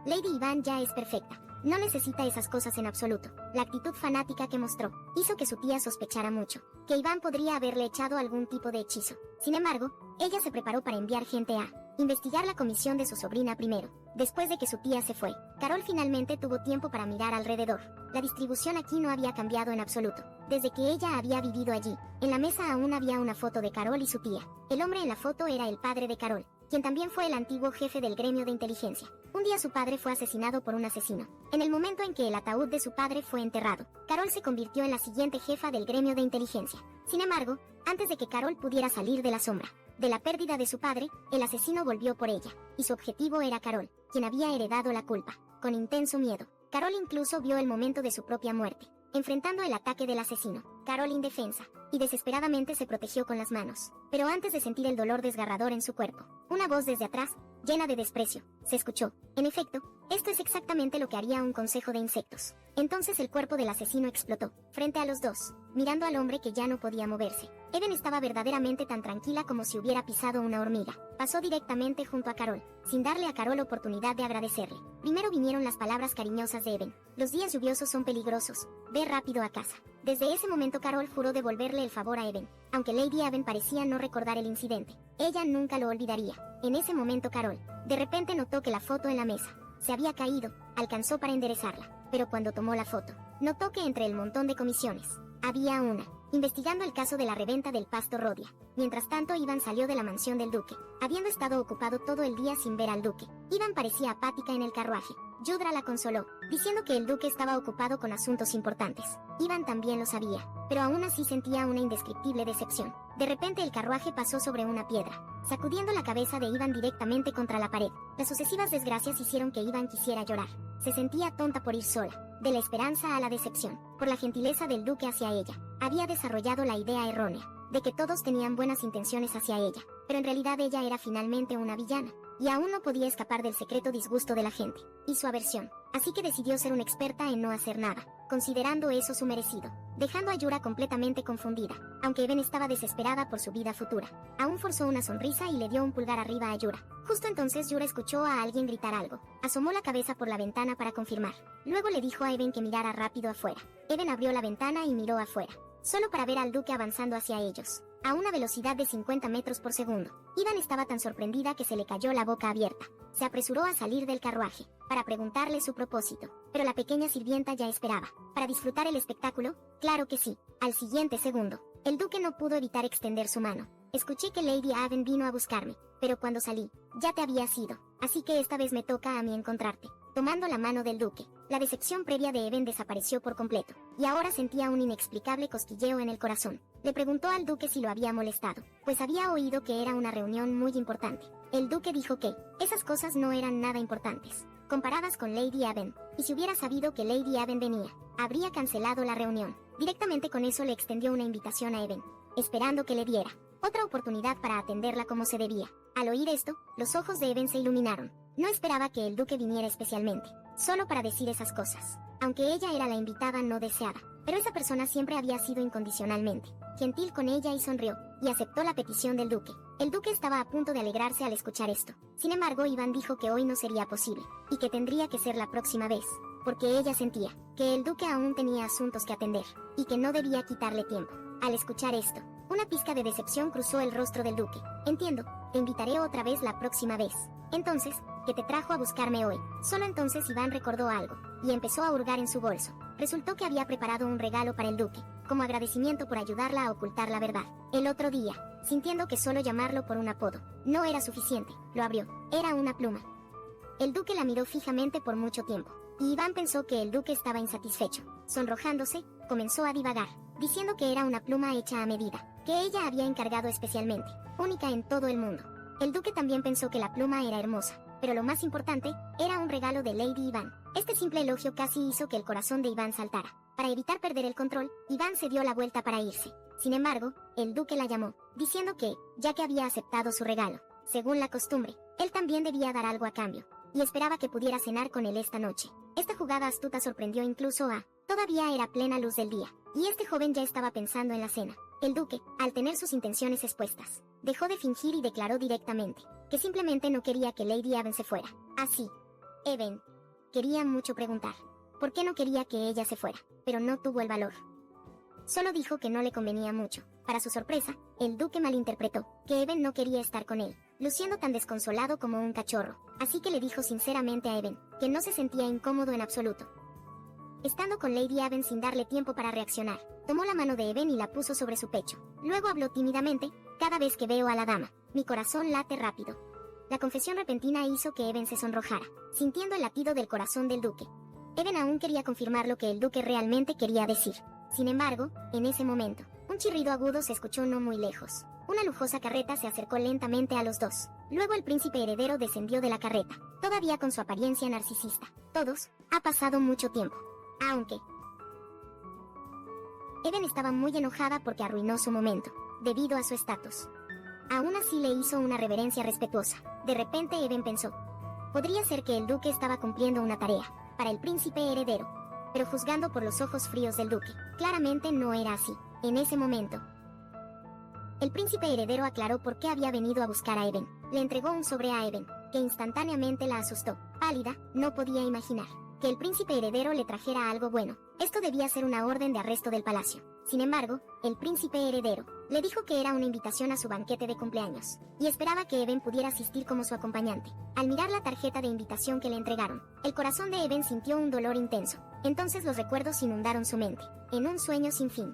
Lady Iván ya es perfecta, no necesita esas cosas en absoluto. La actitud fanática que mostró hizo que su tía sospechara mucho que Iván podría haberle echado algún tipo de hechizo. Sin embargo, ella se preparó para enviar gente a investigar la comisión de su sobrina primero. Después de que su tía se fue, Carol finalmente tuvo tiempo para mirar alrededor. La distribución aquí no había cambiado en absoluto desde que ella había vivido allí. En la mesa aún había una foto de Carol y su tía. El hombre en la foto era el padre de Carol, quien también fue el antiguo jefe del gremio de inteligencia. Un día su padre fue asesinado por un asesino. En el momento en que el ataúd de su padre fue enterrado, Carol se convirtió en la siguiente jefa del gremio de inteligencia. Sin embargo, antes de que Carol pudiera salir de la sombra de la pérdida de su padre, el asesino volvió por ella, y su objetivo era Carol, quien había heredado la culpa. Con intenso miedo, Carol incluso vio el momento de su propia muerte, enfrentando el ataque del asesino. Carol, indefensa y desesperadamente, se protegió con las manos. Pero antes de sentir el dolor desgarrador en su cuerpo, una voz desde atrás, llena de desprecio, se escuchó. En efecto, esto es exactamente lo que haría un consejo de insectos. Entonces el cuerpo del asesino explotó, frente a los dos, mirando al hombre que ya no podía moverse. Eben estaba verdaderamente tan tranquila como si hubiera pisado una hormiga. Pasó directamente junto a Carol, sin darle a Carol oportunidad de agradecerle. Primero vinieron las palabras cariñosas de Eben: los días lluviosos son peligrosos, ve rápido a casa. Desde ese momento Carol juró devolverle el favor a Eben, aunque Lady Eben parecía no recordar el incidente. Ella nunca lo olvidaría. En ese momento Carol, de repente, notó que la foto en la mesa se había caído. Alcanzó para enderezarla, pero cuando tomó la foto, notó que entre el montón de comisiones había una investigando el caso de la reventa del pasto Rodia. Mientras tanto, Iván salió de la mansión del duque, habiendo estado ocupado todo el día sin ver al duque. Iván parecía apática en el carruaje. Yudra la consoló, diciendo que el duque estaba ocupado con asuntos importantes. Iván también lo sabía, pero aún así sentía una indescriptible decepción. De repente el carruaje pasó sobre una piedra, sacudiendo la cabeza de Iván directamente contra la pared. Las sucesivas desgracias hicieron que Iván quisiera llorar. Se sentía tonta por ir sola. de la esperanza a la decepción. Por la gentileza del duque hacia ella, había desarrollado la idea errónea de que todos tenían buenas intenciones hacia ella, pero en realidad ella era finalmente una villana, y aún no podía escapar del secreto disgusto de la gente, y su aversión, así que decidió ser una experta en no hacer nada, considerando eso su merecido, dejando a Yura completamente confundida, aunque Even estaba desesperada por su vida futura. Aún forzó una sonrisa y le dio un pulgar arriba a Yura. Justo entonces Yura escuchó a alguien gritar algo, asomó la cabeza por la ventana para confirmar, luego le dijo a Even que mirara rápido afuera. Even abrió la ventana y miró afuera, solo para ver al duque avanzando hacia ellos, a una velocidad de 50 metros por segundo. Ivan estaba tan sorprendida que se le cayó la boca abierta. Se apresuró a salir del carruaje, para preguntarle su propósito, pero la pequeña sirvienta ya esperaba. ¿Para disfrutar el espectáculo? Claro que sí. Al siguiente segundo, el duque no pudo evitar extender su mano. Escuché que Lady Aven vino a buscarme, pero cuando salí, ya te habías ido, así que esta vez me toca a mí encontrarte. Tomando la mano del duque, la decepción previa de Even desapareció por completo, y ahora sentía un inexplicable cosquilleo en el corazón. Le preguntó al duque si lo había molestado, pues había oído que era una reunión muy importante. El duque dijo que esas cosas no eran nada importantes, comparadas con Lady Aven, y si hubiera sabido que Lady Aven venía, habría cancelado la reunión. Directamente con eso le extendió una invitación a Even, esperando que le diera otra oportunidad para atenderla como se debía. Al oír esto, los ojos de Even se iluminaron. No esperaba que el duque viniera especialmente, solo para decir esas cosas, aunque ella era la invitada no deseada, pero esa persona siempre había sido incondicionalmente gentil con ella y sonrió, y aceptó la petición del duque. El duque estaba a punto de alegrarse al escuchar esto. Sin embargo, Iván dijo que hoy no sería posible, y que tendría que ser la próxima vez, porque ella sentía que el duque aún tenía asuntos que atender, y que no debía quitarle tiempo. Al escuchar esto, una pizca de decepción cruzó el rostro del duque. Entiendo, te invitaré otra vez la próxima vez. Entonces, ¿qué te trajo a buscarme hoy? Solo entonces Iván recordó algo, y empezó a hurgar en su bolso. Resultó que había preparado un regalo para el duque, como agradecimiento por ayudarla a ocultar la verdad. El otro día, sintiendo que solo llamarlo por un apodo no era suficiente, lo abrió. Era una pluma. El duque la miró fijamente por mucho tiempo, y Iván pensó que el duque estaba insatisfecho. Sonrojándose, comenzó a divagar, diciendo que era una pluma hecha a medida, que ella había encargado especialmente, única en todo el mundo. El duque también pensó que la pluma era hermosa, pero lo más importante, era un regalo de Lady Iván. Este simple elogio casi hizo que el corazón de Iván saltara. Para evitar perder el control, Iván se dio la vuelta para irse. Sin embargo, el duque la llamó, diciendo que, ya que había aceptado su regalo, según la costumbre, él también debía dar algo a cambio, y esperaba que pudiera cenar con él esta noche. Esta jugada astuta sorprendió incluso a... Todavía era plena luz del día, y este joven ya estaba pensando en la cena. El duque, al tener sus intenciones expuestas, dejó de fingir y declaró directamente que simplemente no quería que Lady Aven se fuera. Así, Even quería mucho preguntar por qué no quería que ella se fuera, pero no tuvo el valor. Solo dijo que no le convenía mucho. Para su sorpresa, el duque malinterpretó que Even no quería estar con él, luciendo tan desconsolado como un cachorro, así que le dijo sinceramente a Even que no se sentía incómodo en absoluto. Estando con Lady Aven sin darle tiempo para reaccionar, tomó la mano de Even y la puso sobre su pecho. Luego habló tímidamente: cada vez que veo a la dama, mi corazón late rápido. La confesión repentina hizo que Even se sonrojara, sintiendo el latido del corazón del duque. Even aún quería confirmar lo que el duque realmente quería decir. Sin embargo, en ese momento, un chirrido agudo se escuchó no muy lejos. Una lujosa carreta se acercó lentamente a los dos. Luego el príncipe heredero descendió de la carreta, todavía con su apariencia narcisista. Todos, ha pasado mucho tiempo. Aunque Even estaba muy enojada porque arruinó su momento, debido a su estatus. Aún así le hizo una reverencia respetuosa. De repente Even pensó, podría ser que el duque estaba cumpliendo una tarea para el príncipe heredero, pero juzgando por los ojos fríos del duque, claramente no era así. En ese momento, el príncipe heredero aclaró por qué había venido a buscar a Even. Le entregó un sobre a Even, que instantáneamente la asustó. Pálida, no podía imaginar que el príncipe heredero le trajera algo bueno. Esto debía ser una orden de arresto del palacio. Sin embargo, el príncipe heredero le dijo que era una invitación a su banquete de cumpleaños, y esperaba que Even pudiera asistir como su acompañante. Al mirar la tarjeta de invitación que le entregaron, el corazón de Even sintió un dolor intenso. Entonces los recuerdos inundaron su mente, en un sueño sin fin.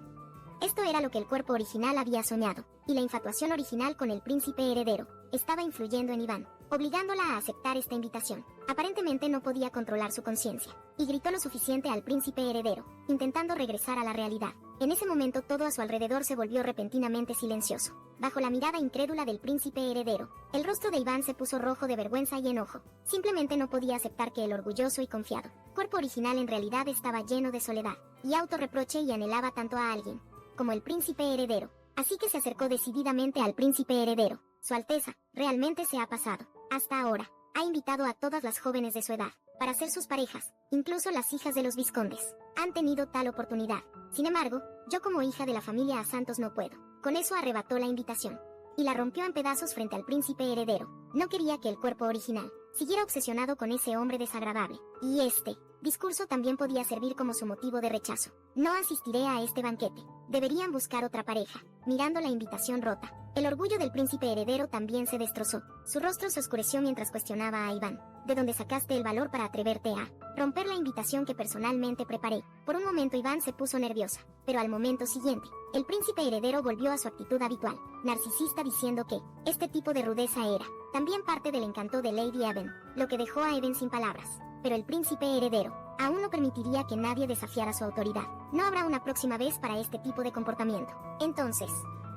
Esto era lo que el cuerpo original había soñado, y la infatuación original con el príncipe heredero estaba influyendo en Iván, obligándola a aceptar esta invitación. Aparentemente no podía controlar su conciencia, y gritó lo suficiente al príncipe heredero, intentando regresar a la realidad. En ese momento todo a su alrededor se volvió repentinamente silencioso. Bajo la mirada incrédula del príncipe heredero, el rostro de Iván se puso rojo de vergüenza y enojo. Simplemente no podía aceptar que el orgulloso y confiado cuerpo original en realidad estaba lleno de soledad y autorreproche y anhelaba tanto a alguien como el príncipe heredero. Así que se acercó decididamente al príncipe heredero. Su Alteza, realmente se ha pasado. Hasta ahora, ha invitado a todas las jóvenes de su edad para ser sus parejas, incluso las hijas de los vizcondes. Han tenido tal oportunidad. Sin embargo, yo como hija de la familia a Santos no puedo. Con eso arrebató la invitación y la rompió en pedazos frente al príncipe heredero. No quería que el cuerpo original siguiera obsesionado con ese hombre desagradable. Y este discurso también podía servir como su motivo de rechazo. No asistiré a este banquete. Deberían buscar otra pareja. Mirando la invitación rota, el orgullo del príncipe heredero también se destrozó. Su rostro se oscureció mientras cuestionaba a Iván. ¿De dónde sacaste el valor para atreverte a romper la invitación que personalmente preparé? Por un momento Iván se puso nerviosa, pero al momento siguiente, el príncipe heredero volvió a su actitud habitual, narcisista, diciendo que este tipo de rudeza era también parte del encanto de Lady Even, lo que dejó a Even sin palabras. Pero el príncipe heredero aún no permitiría que nadie desafiara su autoridad. No habrá una próxima vez para este tipo de comportamiento. Entonces,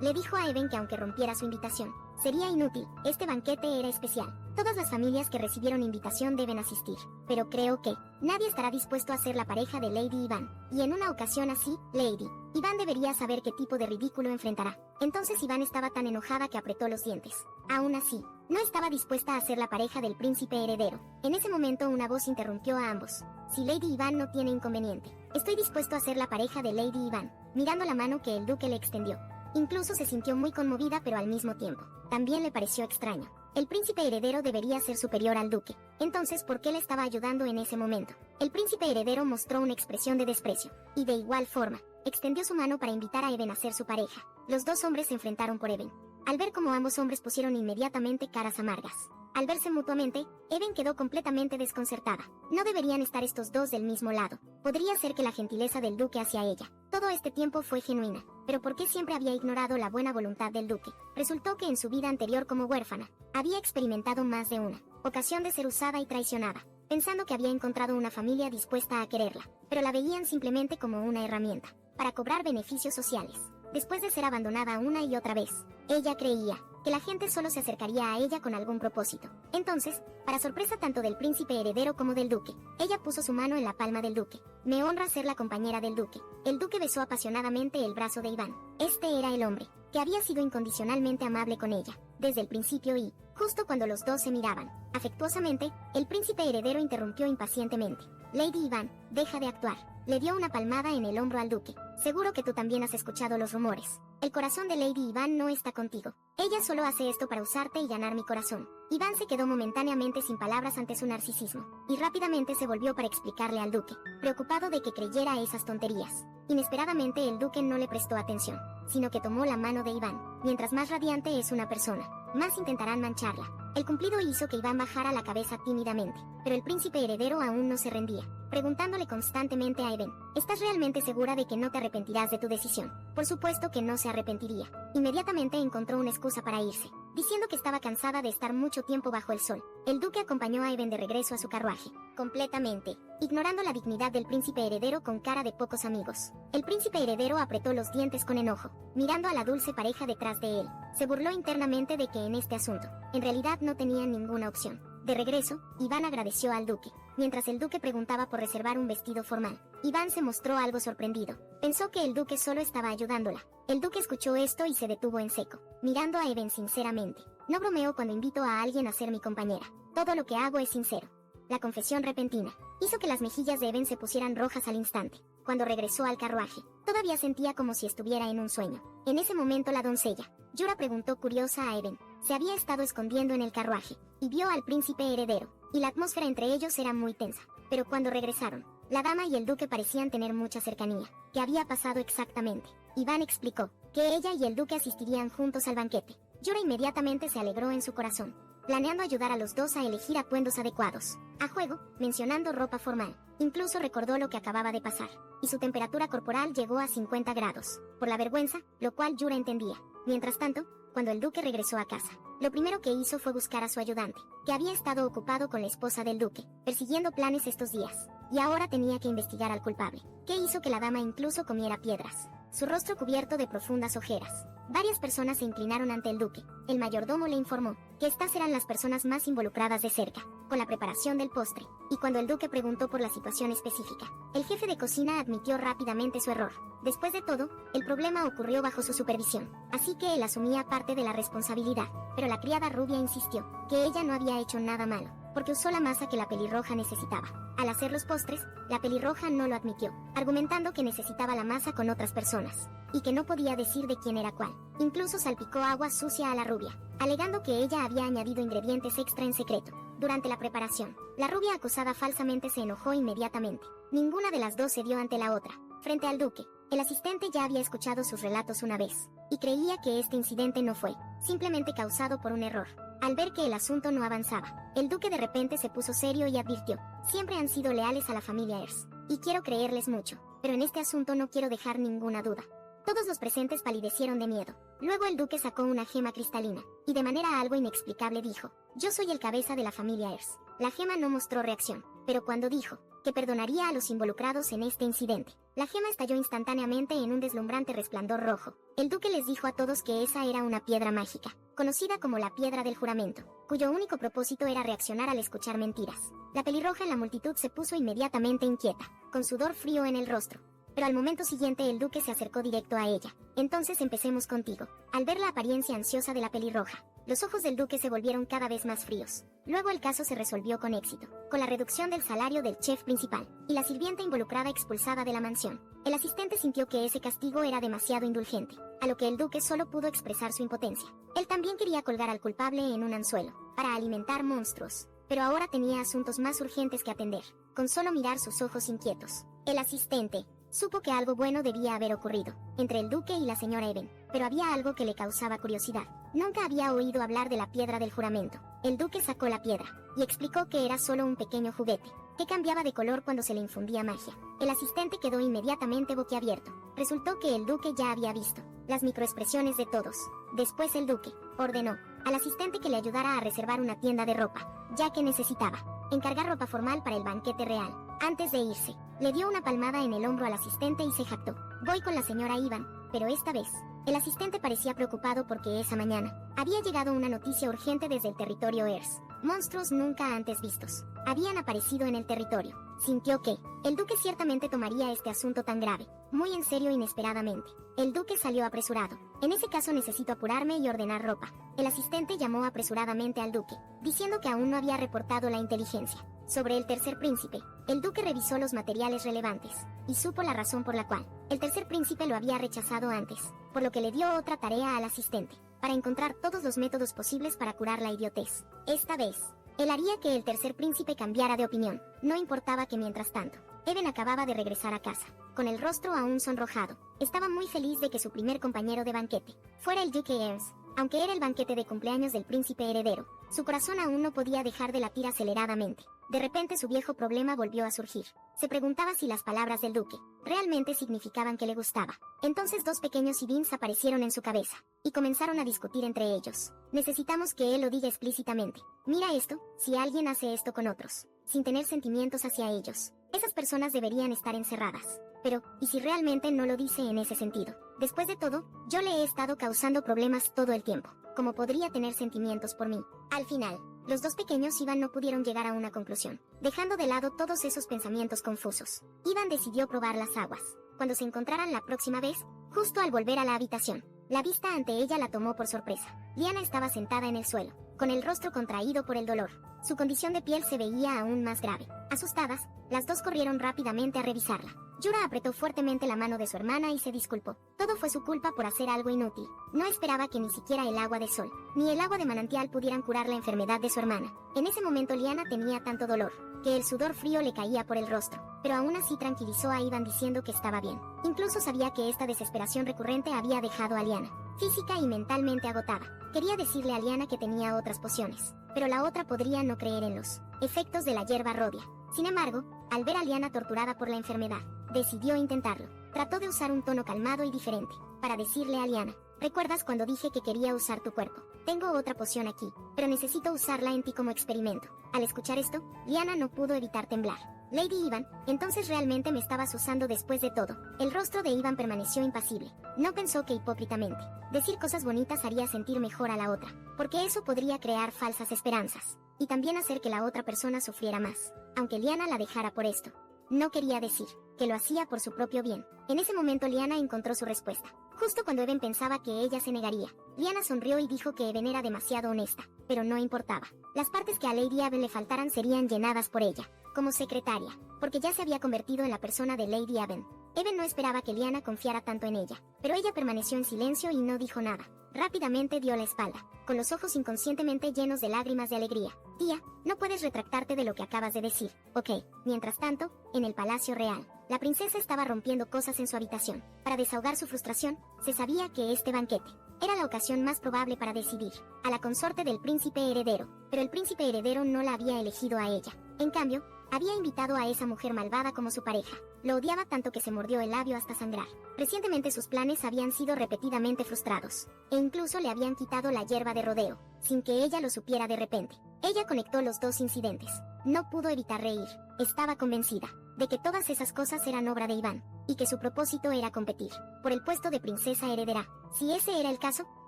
le dijo a Even que aunque rompiera su invitación, sería inútil. Este banquete era especial. Todas las familias que recibieron invitación deben asistir. Pero creo que nadie estará dispuesto a ser la pareja de Lady Iván. Y en una ocasión así, Lady Iván debería saber qué tipo de ridículo enfrentará. Entonces Iván estaba tan enojada que apretó los dientes. Aún así, no estaba dispuesta a ser la pareja del príncipe heredero. En ese momento una voz interrumpió a ambos. Si Lady Iván no tiene inconveniente, estoy dispuesto a ser la pareja de Lady Iván, mirando la mano que el duque le extendió. Incluso se sintió muy conmovida, pero al mismo tiempo también le pareció extraño. El príncipe heredero debería ser superior al duque. Entonces, ¿por qué le estaba ayudando en ese momento? El príncipe heredero mostró una expresión de desprecio, y de igual forma, extendió su mano para invitar a Even a ser su pareja. Los dos hombres se enfrentaron por Even. Al ver cómo ambos hombres pusieron inmediatamente caras amargas. Al verse mutuamente, Even quedó completamente desconcertada. No deberían estar estos dos del mismo lado. Podría ser que la gentileza del duque hacia ella todo este tiempo fue genuina, pero ¿por qué siempre había ignorado la buena voluntad del duque? Resultó que en su vida anterior como huérfana, había experimentado más de una ocasión de ser usada y traicionada, pensando que había encontrado una familia dispuesta a quererla, pero la veían simplemente como una herramienta para cobrar beneficios sociales. Después de ser abandonada una y otra vez, ella creía que la gente solo se acercaría a ella con algún propósito. Entonces, para sorpresa tanto del príncipe heredero como del duque, ella puso su mano en la palma del duque. Me honra ser la compañera del duque. El duque besó apasionadamente el brazo de Iván. Este era el hombre que había sido incondicionalmente amable con ella desde el principio y, justo cuando los dos se miraban afectuosamente, el príncipe heredero interrumpió impacientemente. Lady Iván, deja de actuar. Le dio una palmada en el hombro al duque. Seguro que tú también has escuchado los rumores. El corazón de Lady Iván no está contigo. Ella solo hace esto para usarte y ganar mi corazón. Iván se quedó momentáneamente sin palabras ante su narcisismo, y rápidamente se volvió para explicarle al duque, preocupado de que creyera esas tonterías. Inesperadamente el duque no le prestó atención, sino que tomó la mano de Iván. Mientras más radiante es una persona, más intentarán mancharla. El cumplido hizo que Iván bajara la cabeza tímidamente, pero el príncipe heredero aún no se rendía, preguntándole constantemente a Even, ¿estás realmente segura de que no te arrepentirás de tu decisión? Por supuesto que no se arrepentiría. Inmediatamente encontró una excusa para irse, diciendo que estaba cansada de estar mucho tiempo bajo el sol. El duque acompañó a Even de regreso a su carruaje, completamente ignorando la dignidad del príncipe heredero con cara de pocos amigos. El príncipe heredero apretó los dientes con enojo, mirando a la dulce pareja detrás de él. Se burló internamente de que en este asunto, en realidad no tenían ninguna opción. De regreso, Iván agradeció al duque. Mientras el duque preguntaba por reservar un vestido formal, Iván se mostró algo sorprendido. Pensó que el duque solo estaba ayudándola. El duque escuchó esto y se detuvo en seco, mirando a Even sinceramente. No bromeo cuando invito a alguien a ser mi compañera. Todo lo que hago es sincero. La confesión repentina hizo que las mejillas de Even se pusieran rojas al instante. Cuando regresó al carruaje, todavía sentía como si estuviera en un sueño. En ese momento la doncella, Yura, preguntó curiosa a Even. Se había estado escondiendo en el carruaje, y vio al príncipe heredero, y la atmósfera entre ellos era muy tensa. Pero cuando regresaron, la dama y el duque parecían tener mucha cercanía. ¿Qué había pasado exactamente? Iván explicó que ella y el duque asistirían juntos al banquete. Yura inmediatamente se alegró en su corazón, planeando ayudar a los dos a elegir atuendos adecuados. A juego, mencionando ropa formal. Incluso recordó lo que acababa de pasar, y su temperatura corporal llegó a 50 grados, por la vergüenza, lo cual Yura entendía. Mientras tanto, cuando el duque regresó a casa, lo primero que hizo fue buscar a su ayudante, que había estado ocupado con la esposa del duque, persiguiendo planes estos días, y ahora tenía que investigar al culpable, que hizo que la dama incluso comiera piedras. su rostro cubierto de profundas ojeras. Varias personas se inclinaron ante el duque. El mayordomo le informó que estas eran las personas más involucradas de cerca, con la preparación del postre, y cuando el duque preguntó por la situación específica, el jefe de cocina admitió rápidamente su error. Después de todo, el problema ocurrió bajo su supervisión, así que él asumía parte de la responsabilidad, pero la criada rubia insistió que ella no había hecho nada malo, porque usó la masa que la pelirroja necesitaba. Al hacer los postres, la pelirroja no lo admitió, argumentando que necesitaba la masa con otras personas, y que no podía decir de quién era cuál. Incluso salpicó agua sucia a la rubia, alegando que ella había añadido ingredientes extra en secreto. Durante la preparación, la rubia acusada falsamente se enojó inmediatamente. Ninguna de las dos cedió ante la otra. Frente al duque, el asistente ya había escuchado sus relatos una vez, y creía que este incidente no fue simplemente causado por un error. Al ver que el asunto no avanzaba, el duque de repente se puso serio y advirtió: siempre han sido leales a la familia Ers, y quiero creerles mucho, pero en este asunto no quiero dejar ninguna duda. Todos los presentes palidecieron de miedo. Luego el duque sacó una gema cristalina, y de manera algo inexplicable dijo: yo soy el cabeza de la familia Ers. La gema no mostró reacción, pero cuando dijo que perdonaría a los involucrados en este incidente, la gema estalló instantáneamente en un deslumbrante resplandor rojo. El duque les dijo a todos que esa era una piedra mágica, conocida como la piedra del juramento, cuyo único propósito era reaccionar al escuchar mentiras. La pelirroja en la multitud se puso inmediatamente inquieta, con sudor frío en el rostro. Pero al momento siguiente el duque se acercó directo a ella. Entonces empecemos contigo. Al ver la apariencia ansiosa de la pelirroja, los ojos del duque se volvieron cada vez más fríos. Luego el caso se resolvió con éxito, con la reducción del salario del chef principal, y la sirvienta involucrada expulsada de la mansión. El asistente sintió que ese castigo era demasiado indulgente, a lo que el duque solo pudo expresar su impotencia. Él también quería colgar al culpable en un anzuelo, para alimentar monstruos, pero ahora tenía asuntos más urgentes que atender, con solo mirar sus ojos inquietos. El asistente supo que algo bueno debía haber ocurrido entre el duque y la señora Even, pero había algo que le causaba curiosidad. Nunca había oído hablar de la piedra del juramento. El duque sacó la piedra y explicó que era solo un pequeño juguete, que cambiaba de color cuando se le infundía magia. El asistente quedó inmediatamente boquiabierto. Resultó que el duque ya había visto las microexpresiones de todos. Después el duque ordenó al asistente que le ayudara a reservar una tienda de ropa, ya que necesitaba encargar ropa formal para el banquete real. Antes de irse, le dio una palmada en el hombro al asistente y se jactó: voy con la señora Ivan. Pero esta vez, el asistente parecía preocupado porque esa mañana había llegado una noticia urgente desde el territorio Ers. Monstruos nunca antes vistos habían aparecido en el territorio. Sintió que el duque ciertamente tomaría este asunto tan grave muy en serio inesperadamente. El duque salió apresurado. En ese caso necesito apurarme y ordenar ropa. El asistente llamó apresuradamente al duque, diciendo que aún no había reportado la inteligencia sobre el tercer príncipe. El duque revisó los materiales relevantes y supo la razón por la cual el tercer príncipe lo había rechazado antes, por lo que le dio otra tarea al asistente, para encontrar todos los métodos posibles para curar la idiotez. Esta vez, él haría que el tercer príncipe cambiara de opinión. No importaba que mientras tanto, Even acababa de regresar a casa, con el rostro aún sonrojado. Estaba muy feliz de que su primer compañero de banquete fuera el duque Ernst. Aunque era el banquete de cumpleaños del príncipe heredero, su corazón aún no podía dejar de latir aceleradamente. De repente su viejo problema volvió a surgir. Se preguntaba si las palabras del duque realmente significaban que le gustaba. Entonces dos pequeños Ivins aparecieron en su cabeza, y comenzaron a discutir entre ellos. Necesitamos que él lo diga explícitamente. Mira esto: si alguien hace esto con otros, sin tener sentimientos hacia ellos, esas personas deberían estar encerradas. Pero, ¿y si realmente no lo dice en ese sentido? Después de todo, yo le he estado causando problemas todo el tiempo. ¿Cómo podría tener sentimientos por mí? Al final, los dos pequeños Ivan no pudieron llegar a una conclusión, dejando de lado todos esos pensamientos confusos. Ivan decidió probar las aguas. Cuando se encontraran la próxima vez, justo al volver a la habitación, la vista ante ella la tomó por sorpresa. Liana estaba sentada en el suelo, con el rostro contraído por el dolor. Su condición de piel se veía aún más grave. Asustadas, las dos corrieron rápidamente a revisarla. Yura apretó fuertemente la mano de su hermana y se disculpó. Todo fue su culpa por hacer algo inútil. No esperaba que ni siquiera el agua de sol, ni el agua de manantial pudieran curar la enfermedad de su hermana. En ese momento Liana tenía tanto dolor, que el sudor frío le caía por el rostro, pero aún así tranquilizó a Ivan diciendo que estaba bien. Incluso sabía que esta desesperación recurrente había dejado a Liana física y mentalmente agotada. Quería decirle a Liana que tenía otras pociones, pero la otra podría no creer en los efectos de la hierba robia. Sin embargo, al ver a Liana torturada por la enfermedad, decidió intentarlo. Trató de usar un tono calmado y diferente, para decirle a Liana: ¿recuerdas cuando dije que quería usar tu cuerpo? Tengo otra poción aquí, pero necesito usarla en ti como experimento. Al escuchar esto, Liana no pudo evitar temblar. Lady Ivan, entonces realmente me estabas usando después de todo. El rostro de Ivan permaneció impasible. No pensó que hipócritamente decir cosas bonitas haría sentir mejor a la otra, porque eso podría crear falsas esperanzas, y también hacer que la otra persona sufriera más, aunque Liana la dejara por esto. No quería decir que lo hacía por su propio bien. En ese momento Liana encontró su respuesta. Justo cuando Even pensaba que ella se negaría, Liana sonrió y dijo que Even era demasiado honesta, pero no importaba. Las partes que a Lady Even le faltaran serían llenadas por ella, como secretaria, porque ya se había convertido en la persona de Lady Even. Even no esperaba que Liana confiara tanto en ella, pero ella permaneció en silencio y no dijo nada. Rápidamente dio la espalda, con los ojos inconscientemente llenos de lágrimas de alegría. Tía, no puedes retractarte de lo que acabas de decir, ¿ok? Mientras tanto, en el Palacio Real, la princesa estaba rompiendo cosas en su habitación. Para desahogar su frustración, se sabía que este banquete era la ocasión más probable para decidir a la consorte del príncipe heredero, pero el príncipe heredero no la había elegido a ella. En cambio, había invitado a esa mujer malvada como su pareja. Lo odiaba tanto que se mordió el labio hasta sangrar. Recientemente sus planes habían sido repetidamente frustrados, e incluso le habían quitado la hierba de rodeo, sin que ella lo supiera de repente. Ella conectó los dos incidentes. No pudo evitar reír. Estaba convencida de que todas esas cosas eran obra de Iván, y que su propósito era competir por el puesto de princesa heredera. Si ese era el caso,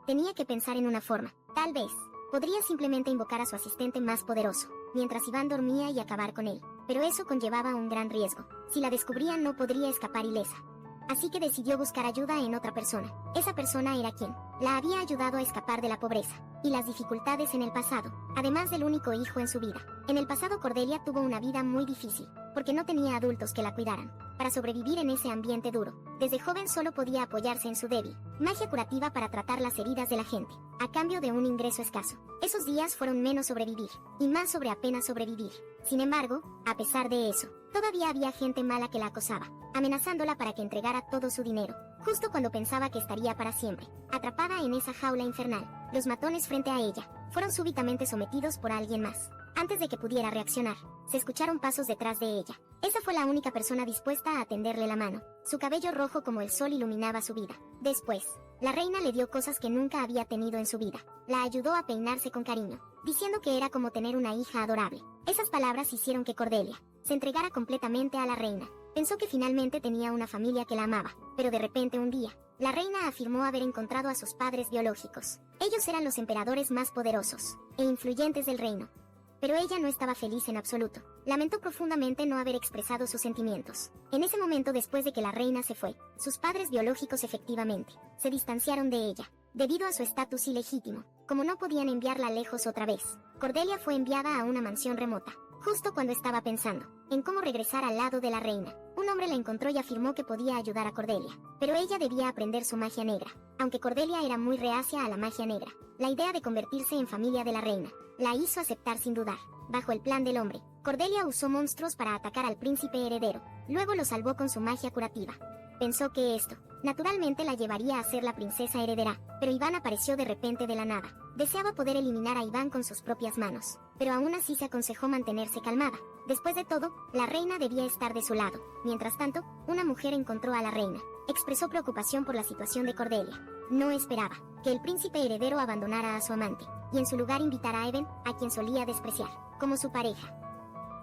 tenía que pensar en una forma. Tal vez podría simplemente invocar a su asistente más poderoso, mientras Iván dormía y acabar con él. Pero eso conllevaba un gran riesgo. Si la descubrían no podría escapar ilesa. Así que decidió buscar ayuda en otra persona. Esa persona era quien la había ayudado a escapar de la pobreza y las dificultades en el pasado, además del único hijo en su vida. En el pasado Cordelia tuvo una vida muy difícil, porque no tenía adultos que la cuidaran. Para sobrevivir en ese ambiente duro, desde joven solo podía apoyarse en su débil magia curativa para tratar las heridas de la gente, a cambio de un ingreso escaso. Esos días fueron menos sobrevivir, y más sobre apenas sobrevivir. Sin embargo, a pesar de eso, todavía había gente mala que la acosaba, amenazándola para que entregara todo su dinero, justo cuando pensaba que estaría para siempre atrapada en esa jaula infernal. Los matones frente a ella fueron súbitamente sometidos por alguien más. Antes de que pudiera reaccionar, se escucharon pasos detrás de ella. Esa fue la única persona dispuesta a tenderle la mano. Su cabello rojo como el sol iluminaba su vida. Después, la reina le dio cosas que nunca había tenido en su vida. La ayudó a peinarse con cariño, diciendo que era como tener una hija adorable. Esas palabras hicieron que Cordelia se entregara completamente a la reina. Pensó que finalmente tenía una familia que la amaba, pero de repente un día, la reina afirmó haber encontrado a sus padres biológicos. Ellos eran los emperadores más poderosos e influyentes del reino. Pero ella no estaba feliz en absoluto. Lamentó profundamente no haber expresado sus sentimientos. En ese momento, después de que la reina se fue, sus padres biológicos efectivamente se distanciaron de ella, debido a su estatus ilegítimo. Como no podían enviarla lejos otra vez, Cordelia fue enviada a una mansión remota. Justo cuando estaba pensando en cómo regresar al lado de la reina, un hombre la encontró y afirmó que podía ayudar a Cordelia, pero ella debía aprender su magia negra. Aunque Cordelia era muy reacia a la magia negra, la idea de convertirse en familia de la reina la hizo aceptar sin dudar. Bajo el plan del hombre, Cordelia usó monstruos para atacar al príncipe heredero, luego lo salvó con su magia curativa. Pensó que esto, naturalmente, la llevaría a ser la princesa heredera, pero Iván apareció de repente de la nada. Deseaba poder eliminar a Iván con sus propias manos, pero aún así se aconsejó mantenerse calmada. Después de todo, la reina debía estar de su lado. Mientras tanto, una mujer encontró a la reina. Expresó preocupación por la situación de Cordelia. No esperaba que el príncipe heredero abandonara a su amante, y en su lugar invitara a Even, a quien solía despreciar, como su pareja.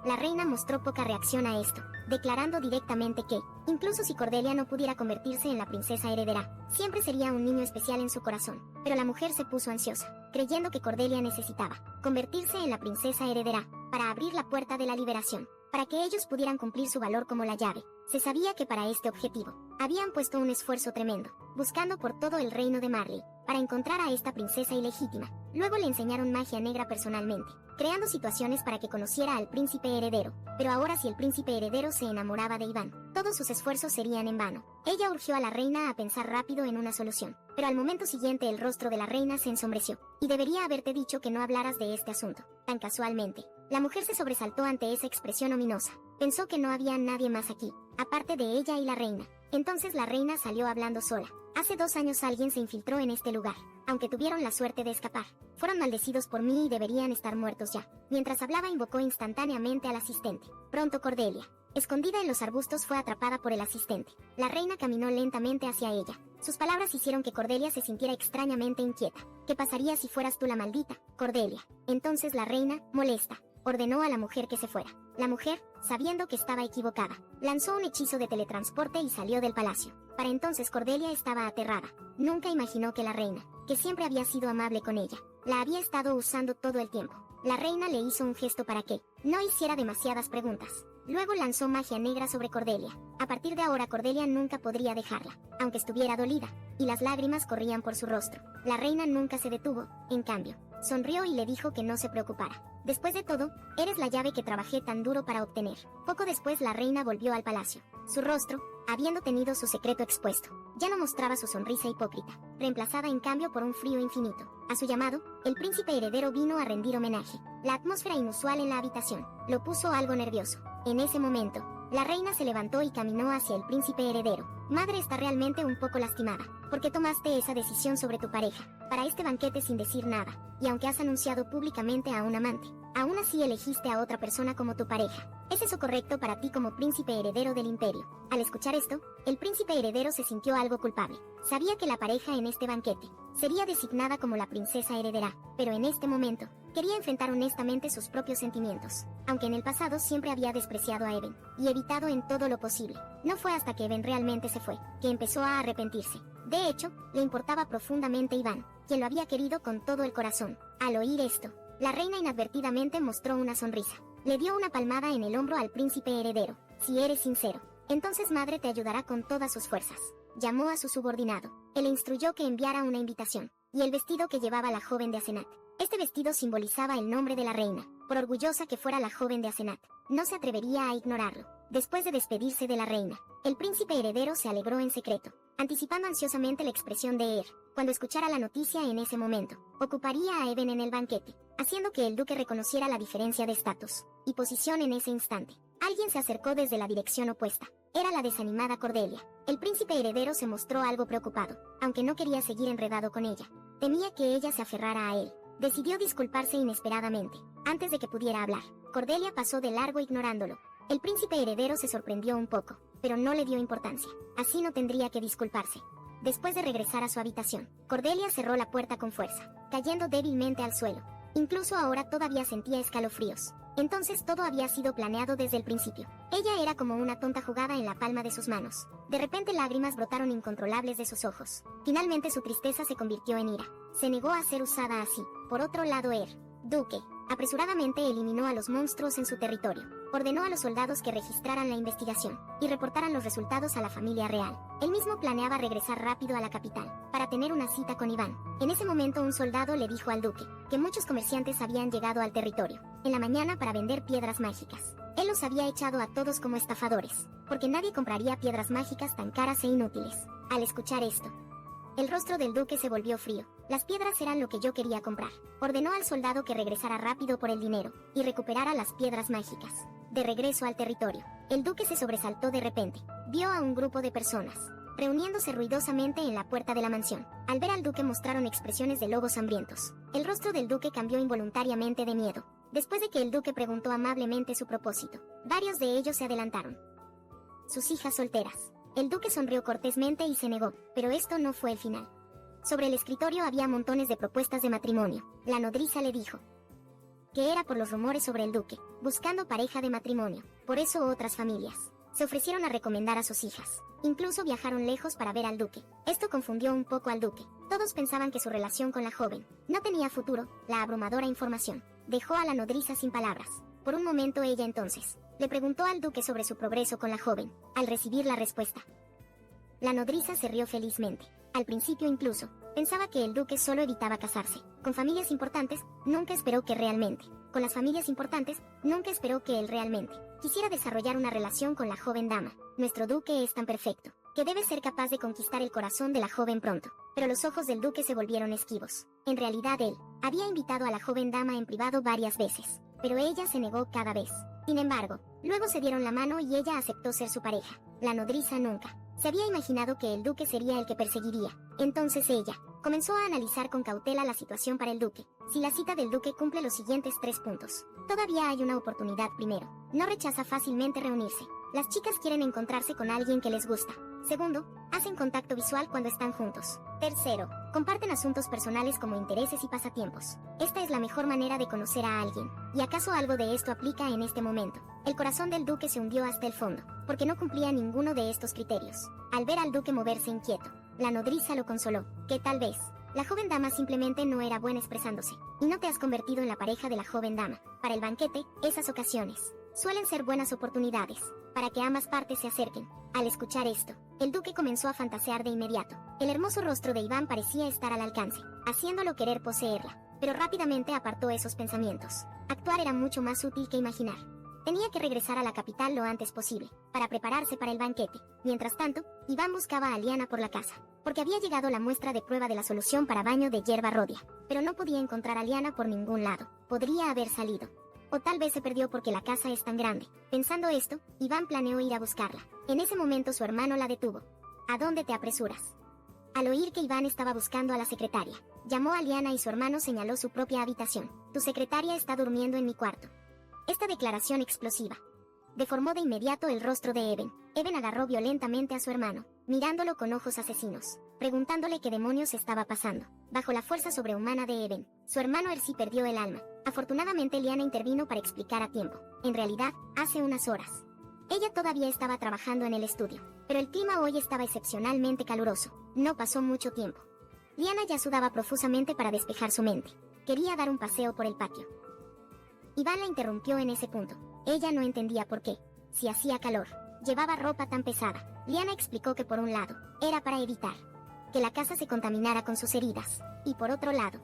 La reina mostró poca reacción a esto, declarando directamente que, incluso si Cordelia no pudiera convertirse en la princesa heredera, siempre sería un niño especial en su corazón. Pero la mujer se puso ansiosa, creyendo que Cordelia necesitaba convertirse en la princesa heredera para abrir la puerta de la liberación, para que ellos pudieran cumplir su valor como la llave. Se sabía que para este objetivo habían puesto un esfuerzo tremendo, buscando por todo el reino de Marley para encontrar a esta princesa ilegítima. Luego le enseñaron magia negra personalmente, creando situaciones para que conociera al príncipe heredero. Pero ahora, si el príncipe heredero se enamoraba de Iván, todos sus esfuerzos serían en vano. Ella urgió a la reina a pensar rápido en una solución, pero al momento siguiente el rostro de la reina se ensombreció. Y debería haberte dicho que no hablaras de este asunto tan casualmente. La mujer se sobresaltó ante esa expresión ominosa. Pensó que no había nadie más aquí, aparte de ella y la reina. Entonces la reina salió hablando sola. Hace 2 años alguien se infiltró en este lugar. Aunque tuvieron la suerte de escapar, fueron maldecidos por mí y deberían estar muertos ya. Mientras hablaba, invocó instantáneamente al asistente. Pronto Cordelia, escondida en los arbustos, fue atrapada por el asistente. La reina caminó lentamente hacia ella. Sus palabras hicieron que Cordelia se sintiera extrañamente inquieta. ¿Qué pasaría si fueras tú la maldita, Cordelia? Entonces la reina, molesta, ordenó a la mujer que se fuera. La mujer, sabiendo que estaba equivocada, lanzó un hechizo de teletransporte y salió del palacio. Para entonces Cordelia estaba aterrada. Nunca imaginó que la reina, que siempre había sido amable con ella, la había estado usando todo el tiempo. La reina le hizo un gesto para que no hiciera demasiadas preguntas. Luego lanzó magia negra sobre Cordelia. A partir de ahora Cordelia nunca podría dejarla, aunque estuviera dolida, y las lágrimas corrían por su rostro. La reina nunca se detuvo, en cambio, sonrió y le dijo que no se preocupara. Después de todo, eres la llave que trabajé tan duro para obtener. Poco después la reina volvió al palacio. Su rostro, habiendo tenido su secreto expuesto, ya no mostraba su sonrisa hipócrita, reemplazada en cambio por un frío infinito. A su llamado, el príncipe heredero vino a rendir homenaje. La atmósfera inusual en la habitación lo puso algo nervioso. En ese momento, la reina se levantó y caminó hacia el príncipe heredero. Madre está realmente un poco lastimada. ¿Por qué tomaste esa decisión sobre tu pareja? Para este banquete sin decir nada, y aunque has anunciado públicamente a un amante, aún así elegiste a otra persona como tu pareja. ¿Es eso correcto para ti como príncipe heredero del imperio? Al escuchar esto, el príncipe heredero se sintió algo culpable. Sabía que la pareja en este banquete sería designada como la princesa heredera, pero en este momento, quería enfrentar honestamente sus propios sentimientos. Aunque en el pasado siempre había despreciado a Even, y evitado en todo lo posible. No fue hasta que Even realmente se fue, que empezó a arrepentirse. De hecho, le importaba profundamente Iván, quien lo había querido con todo el corazón. Al oír esto, la reina inadvertidamente mostró una sonrisa. Le dio una palmada en el hombro al príncipe heredero. Si eres sincero, entonces madre te ayudará con todas sus fuerzas. Llamó a su subordinado. Él le instruyó que enviara una invitación, y el vestido que llevaba la joven de Asenat. Este vestido simbolizaba el nombre de la reina. Por orgullosa que fuera la joven de Asenat, no se atrevería a ignorarlo. Después de despedirse de la reina, el príncipe heredero se alegró en secreto, anticipando ansiosamente la expresión de Er. Cuando escuchara la noticia en ese momento, ocuparía a Even en el banquete, haciendo que el duque reconociera la diferencia de estatus y posición en ese instante. Alguien se acercó desde la dirección opuesta. Era la desanimada Cordelia. El príncipe heredero se mostró algo preocupado, aunque no quería seguir enredado con ella. Temía que ella se aferrara a él. Decidió disculparse inesperadamente. Antes de que pudiera hablar, Cordelia pasó de largo ignorándolo. El príncipe heredero se sorprendió un poco, pero no le dio importancia. Así no tendría que disculparse. Después de regresar a su habitación, Cordelia cerró la puerta con fuerza, cayendo débilmente al suelo. Incluso ahora todavía sentía escalofríos. Entonces todo había sido planeado desde el principio. Ella era como una tonta jugada en la palma de sus manos. De repente lágrimas brotaron incontrolables de sus ojos. Finalmente su tristeza se convirtió en ira. Se negó a ser usada así. Por otro lado, Duque, apresuradamente eliminó a los monstruos en su territorio. Ordenó a los soldados que registraran la investigación y reportaran los resultados a la familia real. Él mismo planeaba regresar rápido a la capital para tener una cita con Iván. En ese momento un soldado le dijo al duque que muchos comerciantes habían llegado al territorio en la mañana para vender piedras mágicas. Él los había echado a todos como estafadores, porque nadie compraría piedras mágicas tan caras e inútiles. Al escuchar esto, el rostro del duque se volvió frío. Las piedras eran lo que yo quería comprar. Ordenó al soldado que regresara rápido por el dinero y recuperara las piedras mágicas. De regreso al territorio, el duque se sobresaltó de repente. Vio a un grupo de personas reuniéndose ruidosamente en la puerta de la mansión. Al ver al duque mostraron expresiones de lobos hambrientos. El rostro del duque cambió involuntariamente de miedo. Después de que el duque preguntó amablemente su propósito, varios de ellos se adelantaron. Sus hijas solteras. El duque sonrió cortésmente y se negó, pero esto no fue el final. Sobre el escritorio había montones de propuestas de matrimonio. La nodriza le dijo que era por los rumores sobre el duque, buscando pareja de matrimonio. Por eso otras familias se ofrecieron a recomendar a sus hijas. Incluso viajaron lejos para ver al duque. Esto confundió un poco al duque. Todos pensaban que su relación con la joven no tenía futuro. La abrumadora información dejó a la nodriza sin palabras. Por un momento ella entonces le preguntó al duque sobre su progreso con la joven. Al recibir la respuesta, la nodriza se rió felizmente. Al principio incluso pensaba que el duque solo evitaba casarse con familias importantes. Nunca esperó que realmente, con las familias importantes, nunca esperó que él realmente quisiera desarrollar una relación con la joven dama. Nuestro duque es tan perfecto que debe ser capaz de conquistar el corazón de la joven pronto. Pero los ojos del duque se volvieron esquivos. En realidad él había invitado a la joven dama en privado varias veces, pero ella se negó cada vez. Sin embargo, luego se dieron la mano y ella aceptó ser su pareja. La nodriza nunca se había imaginado que el duque sería el que perseguiría. Entonces ella comenzó a analizar con cautela la situación para el duque. Si la cita del duque cumple los siguientes 3 puntos, todavía hay una oportunidad. Primero, no rechaza fácilmente reunirse. Las chicas quieren encontrarse con alguien que les gusta. Segundo, hacen contacto visual cuando están juntos. Tercero, comparten asuntos personales como intereses y pasatiempos. Esta es la mejor manera de conocer a alguien. ¿Y acaso algo de esto aplica en este momento? El corazón del duque se hundió hasta el fondo, porque no cumplía ninguno de estos criterios. Al ver al duque moverse inquieto, la nodriza lo consoló, que tal vez la joven dama simplemente no era buena expresándose, y no te has convertido en la pareja de la joven dama. Para el banquete, esas ocasiones suelen ser buenas oportunidades para que ambas partes se acerquen. Al escuchar esto, el duque comenzó a fantasear de inmediato. El hermoso rostro de Iván parecía estar al alcance, haciéndolo querer poseerla, pero rápidamente apartó esos pensamientos. Actuar era mucho más útil que imaginar. Tenía que regresar a la capital lo antes posible, para prepararse para el banquete. Mientras tanto, Iván buscaba a Liana por la casa, porque había llegado la muestra de prueba de la solución para baño de hierba rodia, pero no podía encontrar a Liana por ningún lado. Podría haber salido, o tal vez se perdió porque la casa es tan grande. Pensando esto, Iván planeó ir a buscarla. En ese momento su hermano la detuvo. ¿A dónde te apresuras? Al oír que Iván estaba buscando a la secretaria, llamó a Liana y su hermano señaló su propia habitación. Tu secretaria está durmiendo en mi cuarto. Esta declaración explosiva deformó de inmediato el rostro de Eben. Eben agarró violentamente a su hermano, mirándolo con ojos asesinos, preguntándole qué demonios estaba pasando. Bajo la fuerza sobrehumana de Eben, su hermano Ersi perdió el alma. Afortunadamente Liana intervino para explicar a tiempo. En realidad, hace unas horas ella todavía estaba trabajando en el estudio, pero el clima hoy estaba excepcionalmente caluroso. No pasó mucho tiempo. Liana ya sudaba profusamente para despejar su mente. Quería dar un paseo por el patio. Iván la interrumpió en ese punto. Ella no entendía por qué. Si hacía calor, llevaba ropa tan pesada. Liana explicó que por un lado, era para evitar que la casa se contaminara con sus heridas, y por otro lado,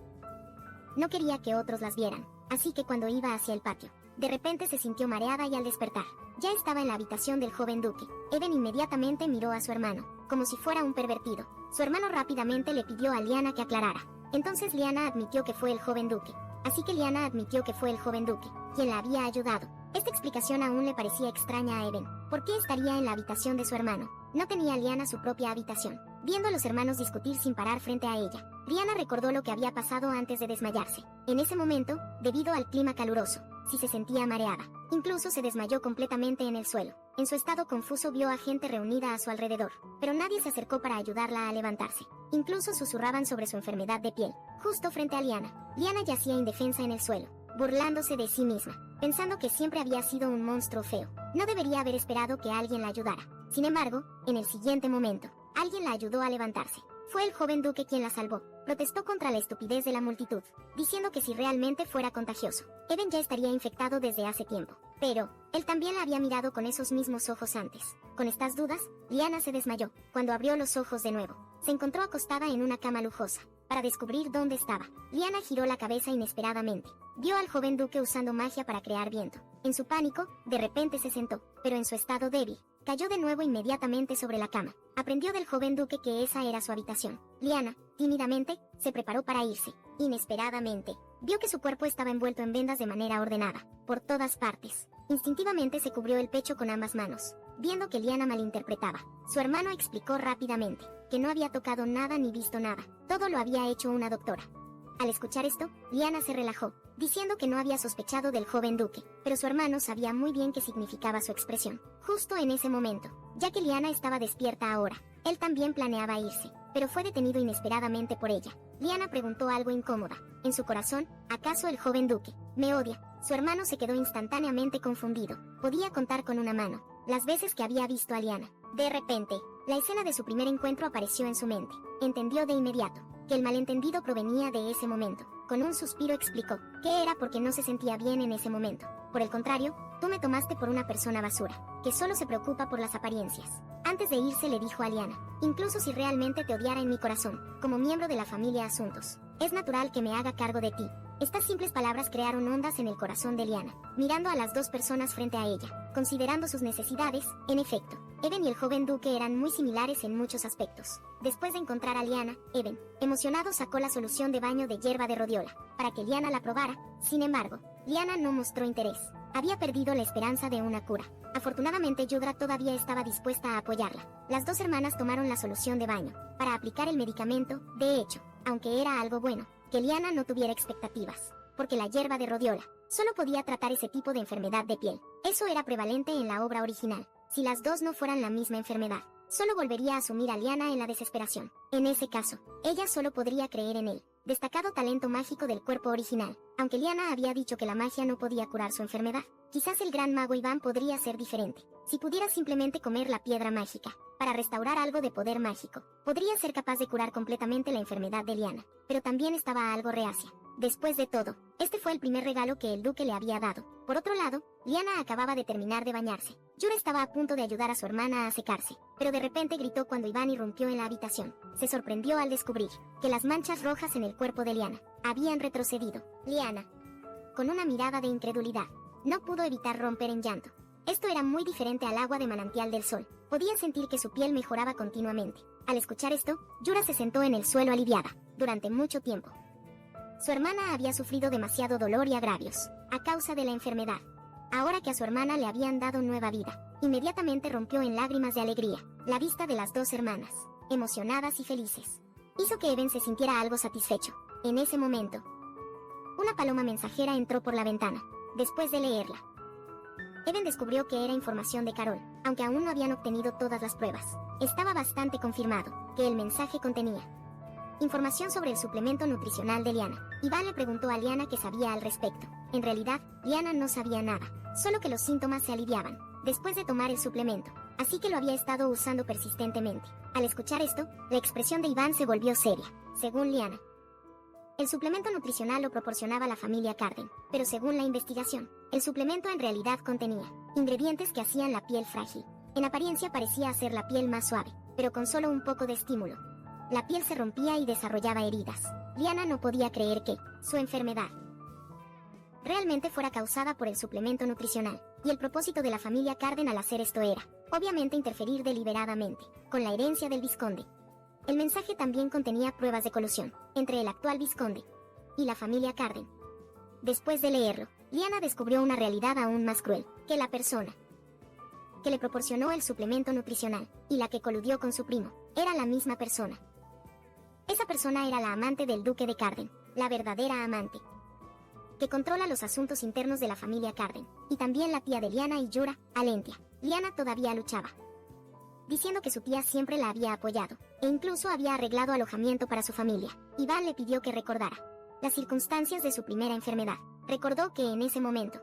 no quería que otros las vieran, así que cuando iba hacia el patio, de repente se sintió mareada y al despertar, ya estaba en la habitación del joven duque. Eben inmediatamente miró a su hermano, como si fuera un pervertido. Su hermano rápidamente le pidió a Liana que aclarara. Entonces Liana admitió que fue el joven duque. Así que Liana admitió que fue el joven duque quien la había ayudado. Esta explicación aún le parecía extraña a Eben. ¿Por qué estaría en la habitación de su hermano? No tenía Liana su propia habitación. Viendo a los hermanos discutir sin parar frente a ella, Liana recordó lo que había pasado antes de desmayarse. En ese momento, debido al clima caluroso, sí se sentía mareada. Incluso se desmayó completamente en el suelo. En su estado confuso vio a gente reunida a su alrededor, pero nadie se acercó para ayudarla a levantarse. Incluso susurraban sobre su enfermedad de piel, justo frente a Liana. Liana yacía indefensa en el suelo, burlándose de sí misma, pensando que siempre había sido un monstruo feo. No debería haber esperado que alguien la ayudara. Sin embargo, en el siguiente momento, alguien la ayudó a levantarse. Fue el joven duque quien la salvó. Protestó contra la estupidez de la multitud, diciendo que si realmente fuera contagioso, Eben ya estaría infectado desde hace tiempo. Pero, él también la había mirado con esos mismos ojos antes. Con estas dudas, Liana se desmayó. Cuando abrió los ojos de nuevo, se encontró acostada en una cama lujosa. Para descubrir dónde estaba, Liana giró la cabeza inesperadamente. Vio al joven duque usando magia para crear viento. En su pánico, de repente se sentó, pero en su estado débil, cayó de nuevo inmediatamente sobre la cama. Aprendió del joven duque que esa era su habitación. Liana, tímidamente, se preparó para irse. Inesperadamente, vio que su cuerpo estaba envuelto en vendas de manera ordenada, por todas partes. Instintivamente se cubrió el pecho con ambas manos, viendo que Liana malinterpretaba. Su hermano explicó rápidamente que no había tocado nada ni visto nada. Todo lo había hecho una doctora. Al escuchar esto, Liana se relajó, diciendo que no había sospechado del joven duque, pero su hermano sabía muy bien qué significaba su expresión. Justo en ese momento, ya que Liana estaba despierta ahora, él también planeaba irse, pero fue detenido inesperadamente por ella. Liana preguntó algo incómoda. En su corazón, ¿acaso el joven duque me odia? Su hermano se quedó instantáneamente confundido. Podía contar con una mano las veces que había visto a Liana. De repente, la escena de su primer encuentro apareció en su mente. Entendió de inmediato que el malentendido provenía de ese momento. Con un suspiro explicó que era porque no se sentía bien en ese momento. Por el contrario, tú me tomaste por una persona basura, que solo se preocupa por las apariencias. Antes de irse le dijo a Liana, incluso si realmente te odiara en mi corazón, como miembro de la familia Asuntos, es natural que me haga cargo de ti. Estas simples palabras crearon ondas en el corazón de Liana, mirando a las dos personas frente a ella, considerando sus necesidades. En efecto, Eben y el joven duque eran muy similares en muchos aspectos. Después de encontrar a Liana, Eben, emocionado, sacó la solución de baño de hierba de rodiola, para que Liana la probara. Sin embargo, Liana no mostró interés. Había perdido la esperanza de una cura. Afortunadamente Yudra todavía estaba dispuesta a apoyarla. Las dos hermanas tomaron la solución de baño, para aplicar el medicamento. De hecho, aunque era algo bueno, que Liana no tuviera expectativas, porque la hierba de rodiola solo podía tratar ese tipo de enfermedad de piel. Eso era prevalente en la obra original. Si las dos no fueran la misma enfermedad, solo volvería a sumir a Liana en la desesperación. En ese caso, ella solo podría creer en él, destacado talento mágico del cuerpo original. Aunque Liana había dicho que la magia no podía curar su enfermedad, quizás el gran mago Iván podría ser diferente. Si pudiera simplemente comer la piedra mágica, para restaurar algo de poder mágico, podría ser capaz de curar completamente la enfermedad de Liana, pero también estaba algo reacia. Después de todo, este fue el primer regalo que el duque le había dado. Por otro lado, Liana acababa de terminar de bañarse. Yura estaba a punto de ayudar a su hermana a secarse, pero de repente gritó cuando Iván irrumpió en la habitación. Se sorprendió al descubrir que las manchas rojas en el cuerpo de Liana habían retrocedido. Liana, con una mirada de incredulidad, no pudo evitar romper en llanto. Esto era muy diferente al agua de manantial del sol. Podía sentir que su piel mejoraba continuamente. Al escuchar esto, Yura se sentó en el suelo aliviada. Durante mucho tiempo, su hermana había sufrido demasiado dolor y agravios a causa de la enfermedad. Ahora que a su hermana le habían dado nueva vida, inmediatamente rompió en lágrimas de alegría. La vista de las dos hermanas, emocionadas y felices, hizo que Eben se sintiera algo satisfecho. En ese momento, una paloma mensajera entró por la ventana. Después de leerla, Eben descubrió que era información de Carol, aunque aún no habían obtenido todas las pruebas. Estaba bastante confirmado que el mensaje contenía información sobre el suplemento nutricional de Liana. Iván le preguntó a Liana qué sabía al respecto. En realidad, Liana no sabía nada, solo que los síntomas se aliviaban después de tomar el suplemento, así que lo había estado usando persistentemente. Al escuchar esto, la expresión de Iván se volvió seria. Según Liana, el suplemento nutricional lo proporcionaba la familia Carden, pero según la investigación, el suplemento en realidad contenía ingredientes que hacían la piel frágil. En apariencia parecía hacer la piel más suave, pero con solo un poco de estímulo, la piel se rompía y desarrollaba heridas. Liana no podía creer que su enfermedad realmente fuera causada por el suplemento nutricional, y el propósito de la familia Carden al hacer esto era, obviamente, interferir deliberadamente con la herencia del vizconde. El mensaje también contenía pruebas de colusión entre el actual vizconde y la familia Carden. Después de leerlo, Liana descubrió una realidad aún más cruel, que la persona que le proporcionó el suplemento nutricional y la que coludió con su primo era la misma persona. Esa persona era la amante del duque de Carden, la verdadera amante, que controla los asuntos internos de la familia Carden, y también la tía de Liana y Yura, Alentia. Liana todavía luchaba, diciendo que su tía siempre la había apoyado, e incluso había arreglado alojamiento para su familia. Iván le pidió que recordara las circunstancias de su primera enfermedad. Recordó que en ese momento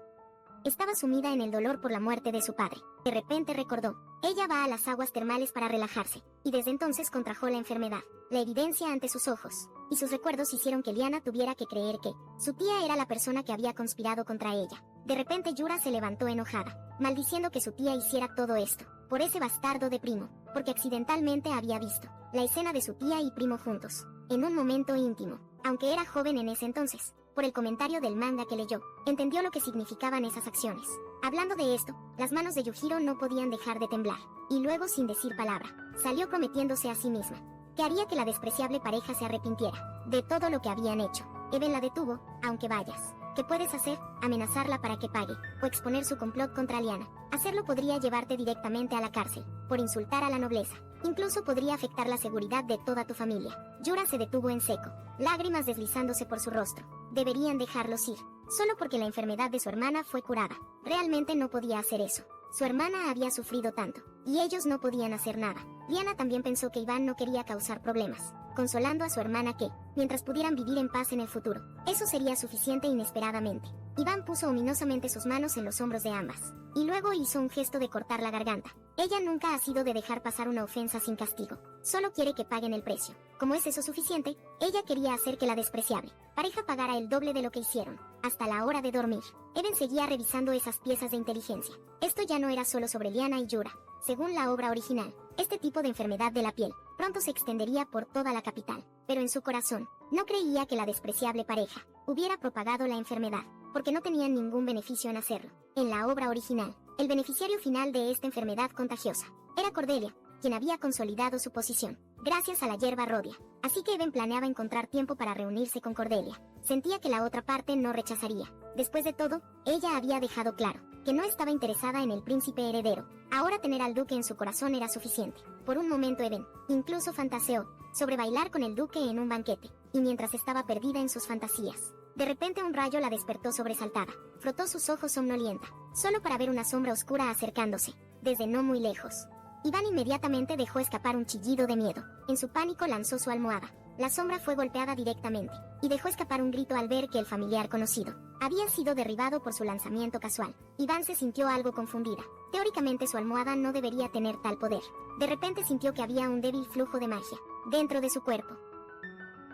estaba sumida en el dolor por la muerte de su padre. De repente recordó, ella va a las aguas termales para relajarse, y desde entonces contrajo la enfermedad. La evidencia ante sus ojos y sus recuerdos hicieron que Liana tuviera que creer que su tía era la persona que había conspirado contra ella. De repente Yura se levantó enojada, maldiciendo que su tía hiciera todo esto por ese bastardo de primo, porque accidentalmente había visto la escena de su tía y primo juntos, en un momento íntimo. Aunque era joven en ese entonces, por el comentario del manga que leyó, entendió lo que significaban esas acciones. Hablando de esto, las manos de Yujiro no podían dejar de temblar, y luego, sin decir palabra, salió prometiéndose a sí misma que haría que la despreciable pareja se arrepintiera de todo lo que habían hecho. Eben la detuvo. Aunque vayas, ¿qué puedes hacer? Amenazarla para que pague, o exponer su complot contra Liana. Hacerlo podría llevarte directamente a la cárcel, por insultar a la nobleza. Incluso podría afectar la seguridad de toda tu familia. Yura se detuvo en seco, lágrimas deslizándose por su rostro. Deberían dejarlos ir, solo porque la enfermedad de su hermana fue curada. Realmente no podía hacer eso. Su hermana había sufrido tanto, y ellos no podían hacer nada. Liana también pensó que Iván no quería causar problemas, consolando a su hermana que, mientras pudieran vivir en paz en el futuro, eso sería suficiente. Inesperadamente, Iván puso ominosamente sus manos en los hombros de ambas, y luego hizo un gesto de cortar la garganta. Ella nunca ha sido de dejar pasar una ofensa sin castigo, solo quiere que paguen el precio. Como es eso suficiente, ella quería hacer que la despreciable pareja pagara el doble de lo que hicieron, hasta la hora de dormir. Eben seguía revisando esas piezas de inteligencia. Esto ya no era solo sobre Liana y Yura. Según la obra original, este tipo de enfermedad de la piel pronto se extendería por toda la capital, pero en su corazón, no creía que la despreciable pareja hubiera propagado la enfermedad, porque no tenían ningún beneficio en hacerlo. En la obra original, el beneficiario final de esta enfermedad contagiosa era Cordelia, quien había consolidado su posición gracias a la hierba rodia. Así que Eben planeaba encontrar tiempo para reunirse con Cordelia. Sentía que la otra parte no rechazaría. Después de todo, ella había dejado claro que no estaba interesada en el príncipe heredero. Ahora tener al duque en su corazón era suficiente. Por un momento Eben incluso fantaseó sobre bailar con el duque en un banquete, y mientras estaba perdida en sus fantasías, de repente un rayo la despertó sobresaltada. Frotó sus ojos somnolienta, solo para ver una sombra oscura acercándose, desde no muy lejos. Iván inmediatamente dejó escapar un chillido de miedo. En su pánico lanzó su almohada. La sombra fue golpeada directamente, y dejó escapar un grito al ver que el familiar conocido había sido derribado por su lanzamiento casual. Iván se sintió algo confundida. Teóricamente su almohada no debería tener tal poder. De repente sintió que había un débil flujo de magia dentro de su cuerpo.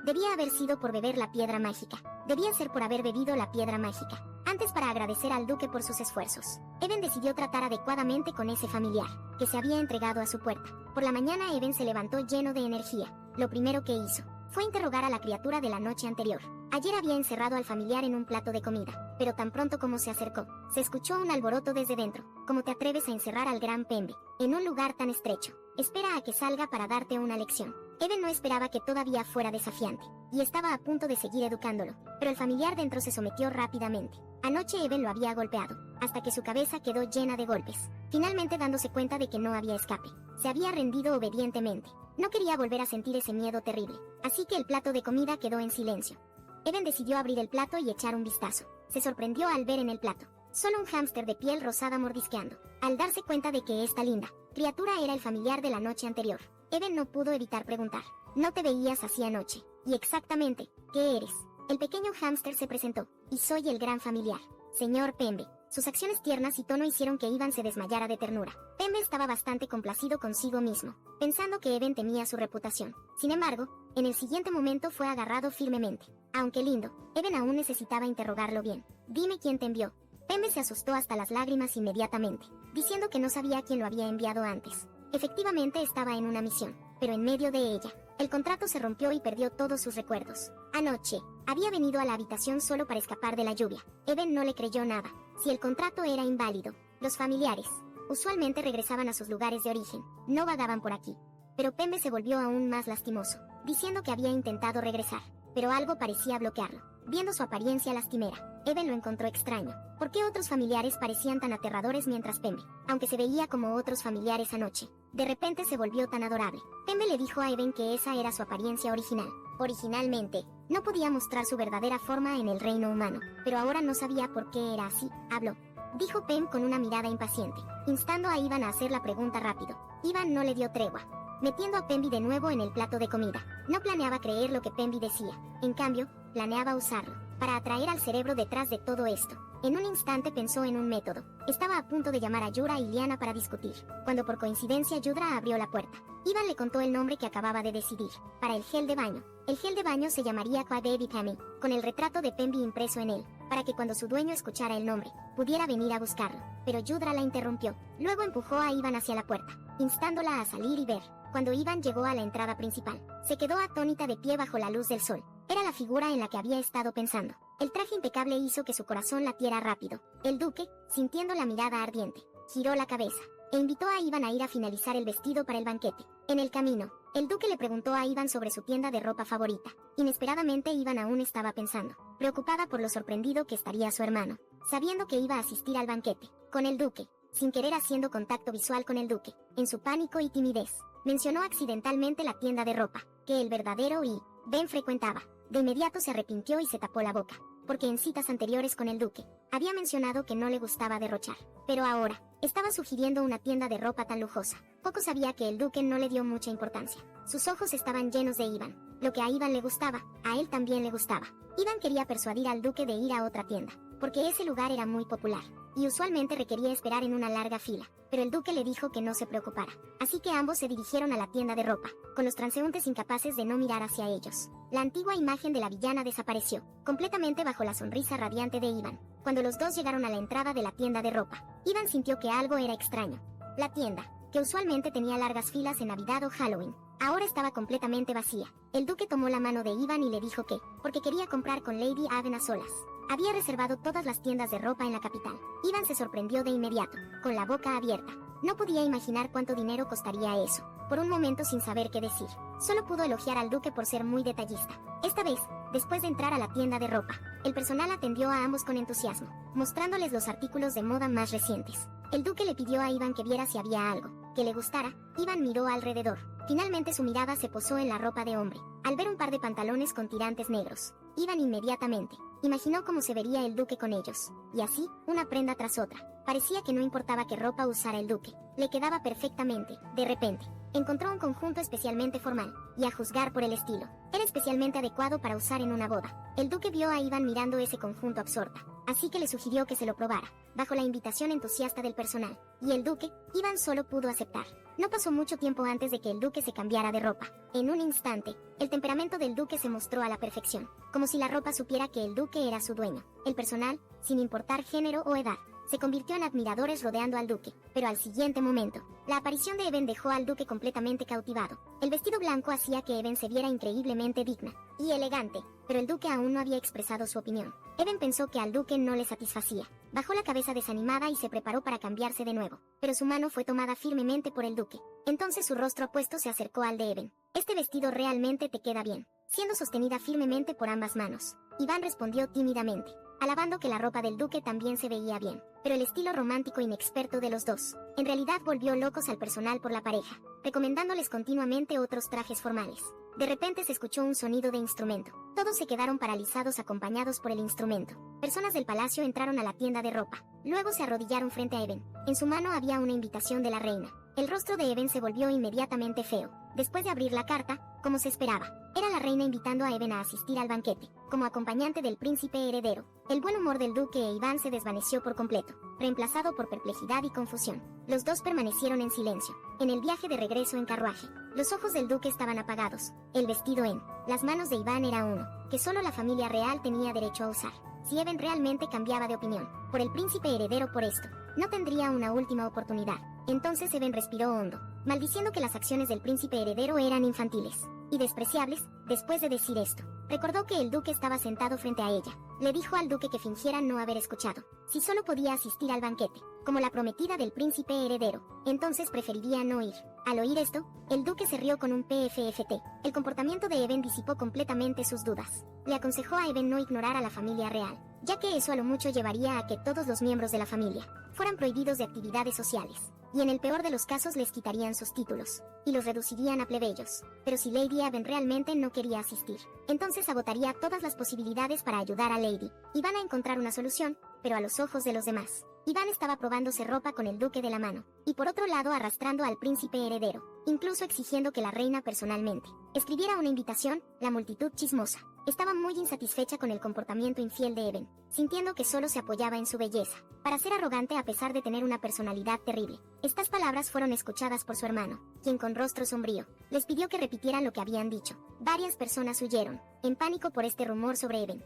Debía haber sido por beber la piedra mágica. Debía ser por haber bebido la piedra mágica. Antes, para agradecer al duque por sus esfuerzos, Even decidió tratar adecuadamente con ese familiar que se había entregado a su puerta. Por la mañana Even se levantó lleno de energía. Lo primero que hizo fue interrogar a la criatura de la noche anterior. Ayer había encerrado al familiar en un plato de comida, pero tan pronto como se acercó, se escuchó un alboroto desde dentro. ¿Cómo te atreves a encerrar al gran Pembe en un lugar tan estrecho? Espera a que salga para darte una lección. Even no esperaba que todavía fuera desafiante, y estaba a punto de seguir educándolo, pero el familiar dentro se sometió rápidamente. Anoche Even lo había golpeado, hasta que su cabeza quedó llena de golpes. Finalmente, dándose cuenta de que no había escape, se había rendido obedientemente. No quería volver a sentir ese miedo terrible, así que el plato de comida quedó en silencio. Even decidió abrir el plato y echar un vistazo. Se sorprendió al ver en el plato solo un hámster de piel rosada mordisqueando. Al darse cuenta de que esta linda criatura era el familiar de la noche anterior, Even no pudo evitar preguntar: ¿no te veías así anoche? ¿Y exactamente qué eres? El pequeño hámster se presentó: y soy el gran familiar, señor Pembe. Sus acciones tiernas y tono hicieron que Ivan se desmayara de ternura. Pembe estaba bastante complacido consigo mismo, pensando que Even temía su reputación. Sin embargo, en el siguiente momento fue agarrado firmemente. Aunque lindo, Even aún necesitaba interrogarlo bien. Dime quién te envió. Pembe se asustó hasta las lágrimas inmediatamente, diciendo que no sabía quién lo había enviado antes. Efectivamente estaba en una misión, pero en medio de ella, el contrato se rompió y perdió todos sus recuerdos. Anoche, había venido a la habitación solo para escapar de la lluvia. Even no le creyó nada. Si el contrato era inválido, los familiares usualmente regresaban a sus lugares de origen, no vagaban por aquí. Pero Pembe se volvió aún más lastimoso, diciendo que había intentado regresar, pero algo parecía bloquearlo. Viendo su apariencia lastimera, Even lo encontró extraño. ¿Por qué otros familiares parecían tan aterradores mientras Pembe, aunque se veía como otros familiares anoche, de repente se volvió tan adorable? Pembe le dijo a Even que esa era su apariencia original. Originalmente, no podía mostrar su verdadera forma en el reino humano, pero ahora no sabía por qué era así. Habló, dijo Pem con una mirada impaciente, instando a Ivan a hacer la pregunta rápido. Ivan no le dio tregua, metiendo a Pembe de nuevo en el plato de comida. No planeaba creer lo que Pembe decía, en cambio, planeaba usarlo para atraer al cerebro detrás de todo esto. En un instante pensó en un método. Estaba a punto de llamar a Yura y Liana para discutir, cuando por coincidencia Yudra abrió la puerta. Ivan le contó el nombre que acababa de decidir, para el gel de baño. El gel de baño se llamaría Qua Baby Pammy, con el retrato de Pembe impreso en él, para que cuando su dueño escuchara el nombre, pudiera venir a buscarlo. Pero Yudra la interrumpió. Luego empujó a Ivan hacia la puerta, instándola a salir y ver. Cuando Ivan llegó a la entrada principal, se quedó atónita de pie bajo la luz del sol. Era la figura en la que había estado pensando. El traje impecable hizo que su corazón latiera rápido. El duque, sintiendo la mirada ardiente, giró la cabeza e invitó a Ivan a ir a finalizar el vestido para el banquete. En el camino, el duque le preguntó a Ivan sobre su tienda de ropa favorita. Inesperadamente Ivan aún estaba pensando, preocupada por lo sorprendido que estaría su hermano, sabiendo que iba a asistir al banquete con el duque, sin querer haciendo contacto visual con el duque. En su pánico y timidez, mencionó accidentalmente la tienda de ropa, que el verdadero Ben frecuentaba. De inmediato se arrepintió y se tapó la boca, porque en citas anteriores con el duque, había mencionado que no le gustaba derrochar. Pero ahora, estaba sugiriendo una tienda de ropa tan lujosa. Poco sabía que el duque no le dio mucha importancia. Sus ojos estaban llenos de Ivan. Lo que a Ivan le gustaba, a él también le gustaba. Ivan quería persuadir al duque de ir a otra tienda, porque ese lugar era muy popular, y usualmente requería esperar en una larga fila. Pero el duque le dijo que no se preocupara. Así que ambos se dirigieron a la tienda de ropa, con los transeúntes incapaces de no mirar hacia ellos. La antigua imagen de la villana desapareció, completamente bajo la sonrisa radiante de Ivan. Cuando los dos llegaron a la entrada de la tienda de ropa, Ivan sintió que algo era extraño. La tienda, que usualmente tenía largas filas en Navidad o Halloween, ahora estaba completamente vacía. El duque tomó la mano de Ivan y le dijo que, porque quería comprar con Lady Aven a solas, había reservado todas las tiendas de ropa en la capital. Ivan se sorprendió de inmediato, con la boca abierta. No podía imaginar cuánto dinero costaría eso. Por un momento, sin saber qué decir, solo pudo elogiar al duque por ser muy detallista. Esta vez, después de entrar a la tienda de ropa, el personal atendió a ambos con entusiasmo, mostrándoles los artículos de moda más recientes. El duque le pidió a Ivan que viera si había algo que le gustara. Ivan miró alrededor. Finalmente su mirada se posó en la ropa de hombre. Al ver un par de pantalones con tirantes negros, Ivan inmediatamente imaginó cómo se vería el duque con ellos, y así, una prenda tras otra, Parecía que no importaba qué ropa usara el duque, le quedaba perfectamente. De repente, encontró un conjunto especialmente formal, y a juzgar por el estilo, era especialmente adecuado para usar en una boda. El duque vio a Iván mirando ese conjunto absorta, así que le sugirió que se lo probara, bajo la invitación entusiasta del personal, y el duque, Iván solo pudo aceptar. No pasó mucho tiempo antes de que el duque se cambiara de ropa. En un instante, el temperamento del duque se mostró a la perfección, como si la ropa supiera que el duque era su dueño. El personal, sin importar género o edad, se convirtió en admiradores rodeando al duque, pero al siguiente momento, la aparición de Even dejó al duque completamente cautivado. El vestido blanco hacía que Even se viera increíblemente digna y elegante, pero el duque aún no había expresado su opinión. Even pensó que al duque no le satisfacía. Bajó la cabeza desanimada y se preparó para cambiarse de nuevo, pero su mano fue tomada firmemente por el duque. Entonces su rostro apuesto se acercó al de Even. Este vestido realmente te queda bien, siendo sostenida firmemente por ambas manos. Iván respondió tímidamente, alabando que la ropa del duque también se veía bien, pero el estilo romántico inexperto de los dos, en realidad volvió locos al personal por la pareja, recomendándoles continuamente otros trajes formales. De repente se escuchó un sonido de instrumento. Todos se quedaron paralizados acompañados por el instrumento. Personas del palacio entraron a la tienda de ropa. Luego se arrodillaron frente a Even. En su mano había una invitación de la reina. El rostro de Even se volvió inmediatamente feo. Después de abrir la carta, como se esperaba, era la reina invitando a Even a asistir al banquete, como acompañante del príncipe heredero. El buen humor del duque e Iván se desvaneció por completo, reemplazado por perplejidad y confusión. Los dos permanecieron en silencio. En el viaje de regreso en carruaje, los ojos del duque estaban apagados, el vestido en las manos de Iván era uno, que solo la familia real tenía derecho a usar. Si Even realmente cambiaba de opinión por el príncipe heredero por esto, no tendría una última oportunidad. Entonces Even respiró hondo, maldiciendo que las acciones del príncipe heredero eran infantiles y despreciables. Después de decir esto, recordó que el duque estaba sentado frente a ella. Le dijo al duque que fingiera no haber escuchado. Si solo podía asistir al banquete, como la prometida del príncipe heredero, entonces preferiría no ir. Al oír esto, el duque se rió con un PFFT. El comportamiento de Even disipó completamente sus dudas. Le aconsejó a Even no ignorar a la familia real, ya que eso a lo mucho llevaría a que todos los miembros de la familia fueran prohibidos de actividades sociales, y en el peor de los casos les quitarían sus títulos, y los reducirían a plebeyos. Pero si Lady Even realmente no quería asistir, entonces agotaría todas las posibilidades para ayudar a Lady. Iban a encontrar una solución, pero a los ojos de los demás. Iván estaba probándose ropa con el duque de la mano, y por otro lado arrastrando al príncipe heredero, incluso exigiendo que la reina personalmente escribiera una invitación. La multitud chismosa estaba muy insatisfecha con el comportamiento infiel de Even, sintiendo que solo se apoyaba en su belleza, para ser arrogante a pesar de tener una personalidad terrible. Estas palabras fueron escuchadas por su hermano, quien con rostro sombrío les pidió que repitieran lo que habían dicho. Varias personas huyeron, en pánico por este rumor sobre Even.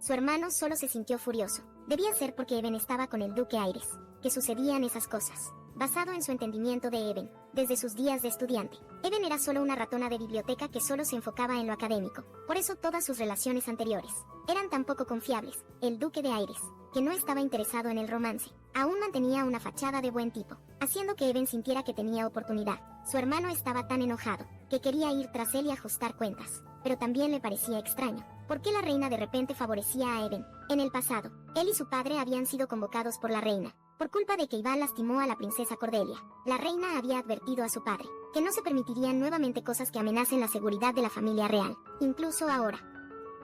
Su hermano solo se sintió furioso. Debía ser porque Even estaba con el duque Aires, que sucedían esas cosas. Basado en su entendimiento de Even, desde sus días de estudiante, Even era solo una ratona de biblioteca que solo se enfocaba en lo académico. Por eso todas sus relaciones anteriores eran tan poco confiables. El duque de Aires, que no estaba interesado en el romance, aún mantenía una fachada de buen tipo, haciendo que Even sintiera que tenía oportunidad. Su hermano estaba tan enojado, que quería ir tras él y ajustar cuentas, pero también le parecía extraño ¿por qué la reina de repente favorecía a Even? En el pasado, él y su padre habían sido convocados por la reina, por culpa de que Iván lastimó a la princesa Cordelia. La reina había advertido a su padre que no se permitirían nuevamente cosas que amenacen la seguridad de la familia real, incluso ahora.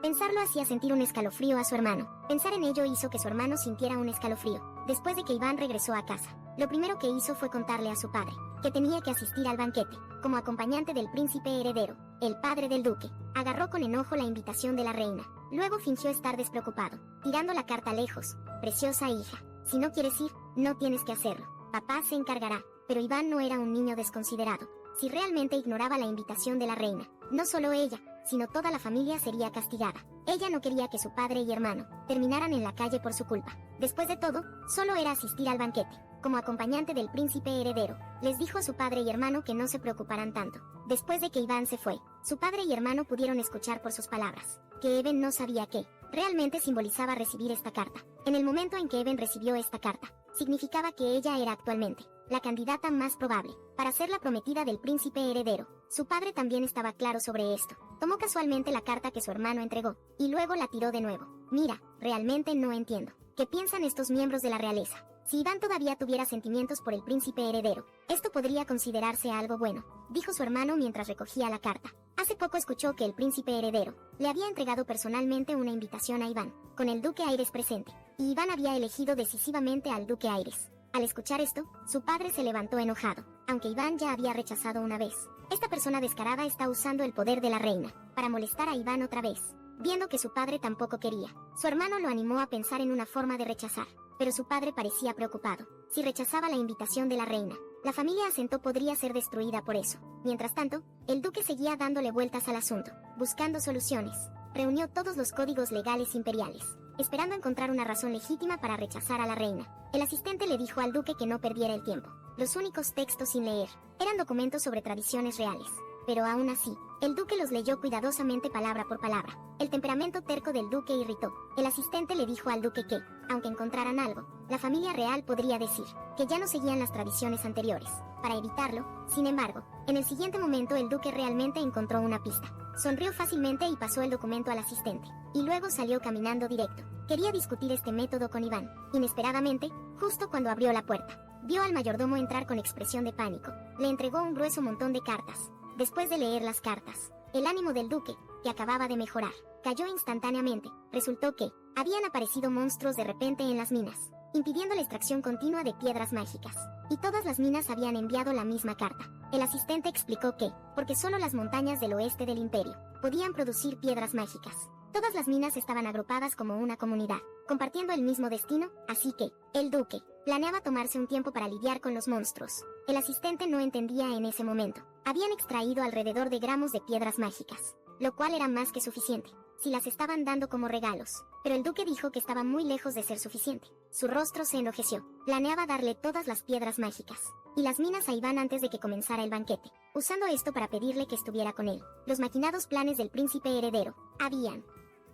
Pensarlo hacía sentir un escalofrío a su hermano. Pensar en ello hizo que su hermano sintiera un escalofrío. Después de que Iván regresó a casa, lo primero que hizo fue contarle a su padre que tenía que asistir al banquete, como acompañante del príncipe heredero. El padre del duque agarró con enojo la invitación de la reina. Luego fingió estar despreocupado, tirando la carta lejos. Preciosa hija, si no quieres ir, no tienes que hacerlo. Papá se encargará. Pero Iván no era un niño desconsiderado. Si realmente ignoraba la invitación de la reina, no solo ella, sino toda la familia sería castigada. Ella no quería que su padre y hermano terminaran en la calle por su culpa. Después de todo, solo era asistir al banquete, como acompañante del príncipe heredero. Les dijo a su padre y hermano que no se preocuparan tanto. Después de que Iván se fue, su padre y hermano pudieron escuchar por sus palabras que Even no sabía qué realmente simbolizaba recibir esta carta. En el momento en que Even recibió esta carta, significaba que ella era actualmente la candidata más probable para ser la prometida del príncipe heredero. Su padre también estaba claro sobre esto. Tomó casualmente la carta que su hermano entregó, y luego la tiró de nuevo. Mira, realmente no entiendo ¿qué piensan estos miembros de la realeza? Si Iván todavía tuviera sentimientos por el príncipe heredero, esto podría considerarse algo bueno, dijo su hermano mientras recogía la carta. Hace poco escuchó que el príncipe heredero le había entregado personalmente una invitación a Iván, con el duque Aires presente, y Iván había elegido decisivamente al duque Aires. Al escuchar esto, su padre se levantó enojado, aunque Iván ya había rechazado una vez. Esta persona descarada está usando el poder de la reina para molestar a Iván otra vez. Viendo que su padre tampoco quería, su hermano lo animó a pensar en una forma de rechazar, pero su padre parecía preocupado. Si rechazaba la invitación de la reina, la familia Asento podría ser destruida por eso. Mientras tanto, el duque seguía dándole vueltas al asunto, buscando soluciones. Reunió todos los códigos legales imperiales, esperando encontrar una razón legítima para rechazar a la reina. El asistente le dijo al duque que no perdiera el tiempo. Los únicos textos sin leer eran documentos sobre tradiciones reales. Pero aún así, el duque los leyó cuidadosamente palabra por palabra. El temperamento terco del duque irritó. El asistente le dijo al duque que, aunque encontraran algo, la familia real podría decir que ya no seguían las tradiciones anteriores. Para evitarlo, sin embargo, en el siguiente momento el duque realmente encontró una pista. Sonrió fácilmente y pasó el documento al asistente, y luego salió caminando directo. Quería discutir este método con Iván. Inesperadamente, justo cuando abrió la puerta, vio al mayordomo entrar con expresión de pánico. Le entregó un grueso montón de cartas. Después de leer las cartas, el ánimo del duque, que acababa de mejorar, cayó instantáneamente. Resultó que habían aparecido monstruos de repente en las minas, impidiendo la extracción continua de piedras mágicas. Y todas las minas habían enviado la misma carta. El asistente explicó que, porque solo las montañas del oeste del imperio podían producir piedras mágicas, todas las minas estaban agrupadas como una comunidad, compartiendo el mismo destino, así que, el duque planeaba tomarse un tiempo para lidiar con los monstruos. El asistente no entendía en ese momento. Habían extraído alrededor de gramos de piedras mágicas, lo cual era más que suficiente, si las estaban dando como regalos. Pero el duque dijo que estaba muy lejos de ser suficiente. Su rostro se enrojeció. Planeaba darle todas las piedras mágicas y las minas a Iván antes de que comenzara el banquete, usando esto para pedirle que estuviera con él. Los maquinados planes del príncipe heredero habían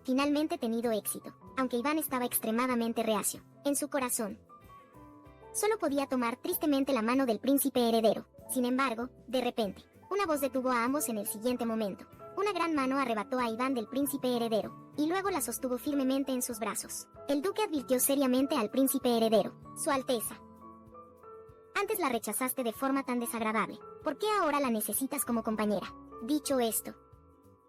finalmente tenido éxito, aunque Iván estaba extremadamente reacio. En su corazón, solo podía tomar tristemente la mano del príncipe heredero. Sin embargo, de repente, una voz detuvo a ambos en el siguiente momento. Una gran mano arrebató a Iván del príncipe heredero, y luego la sostuvo firmemente en sus brazos. El duque advirtió seriamente al príncipe heredero: Su Alteza, antes la rechazaste de forma tan desagradable. ¿Por qué ahora la necesitas como compañera? Dicho esto,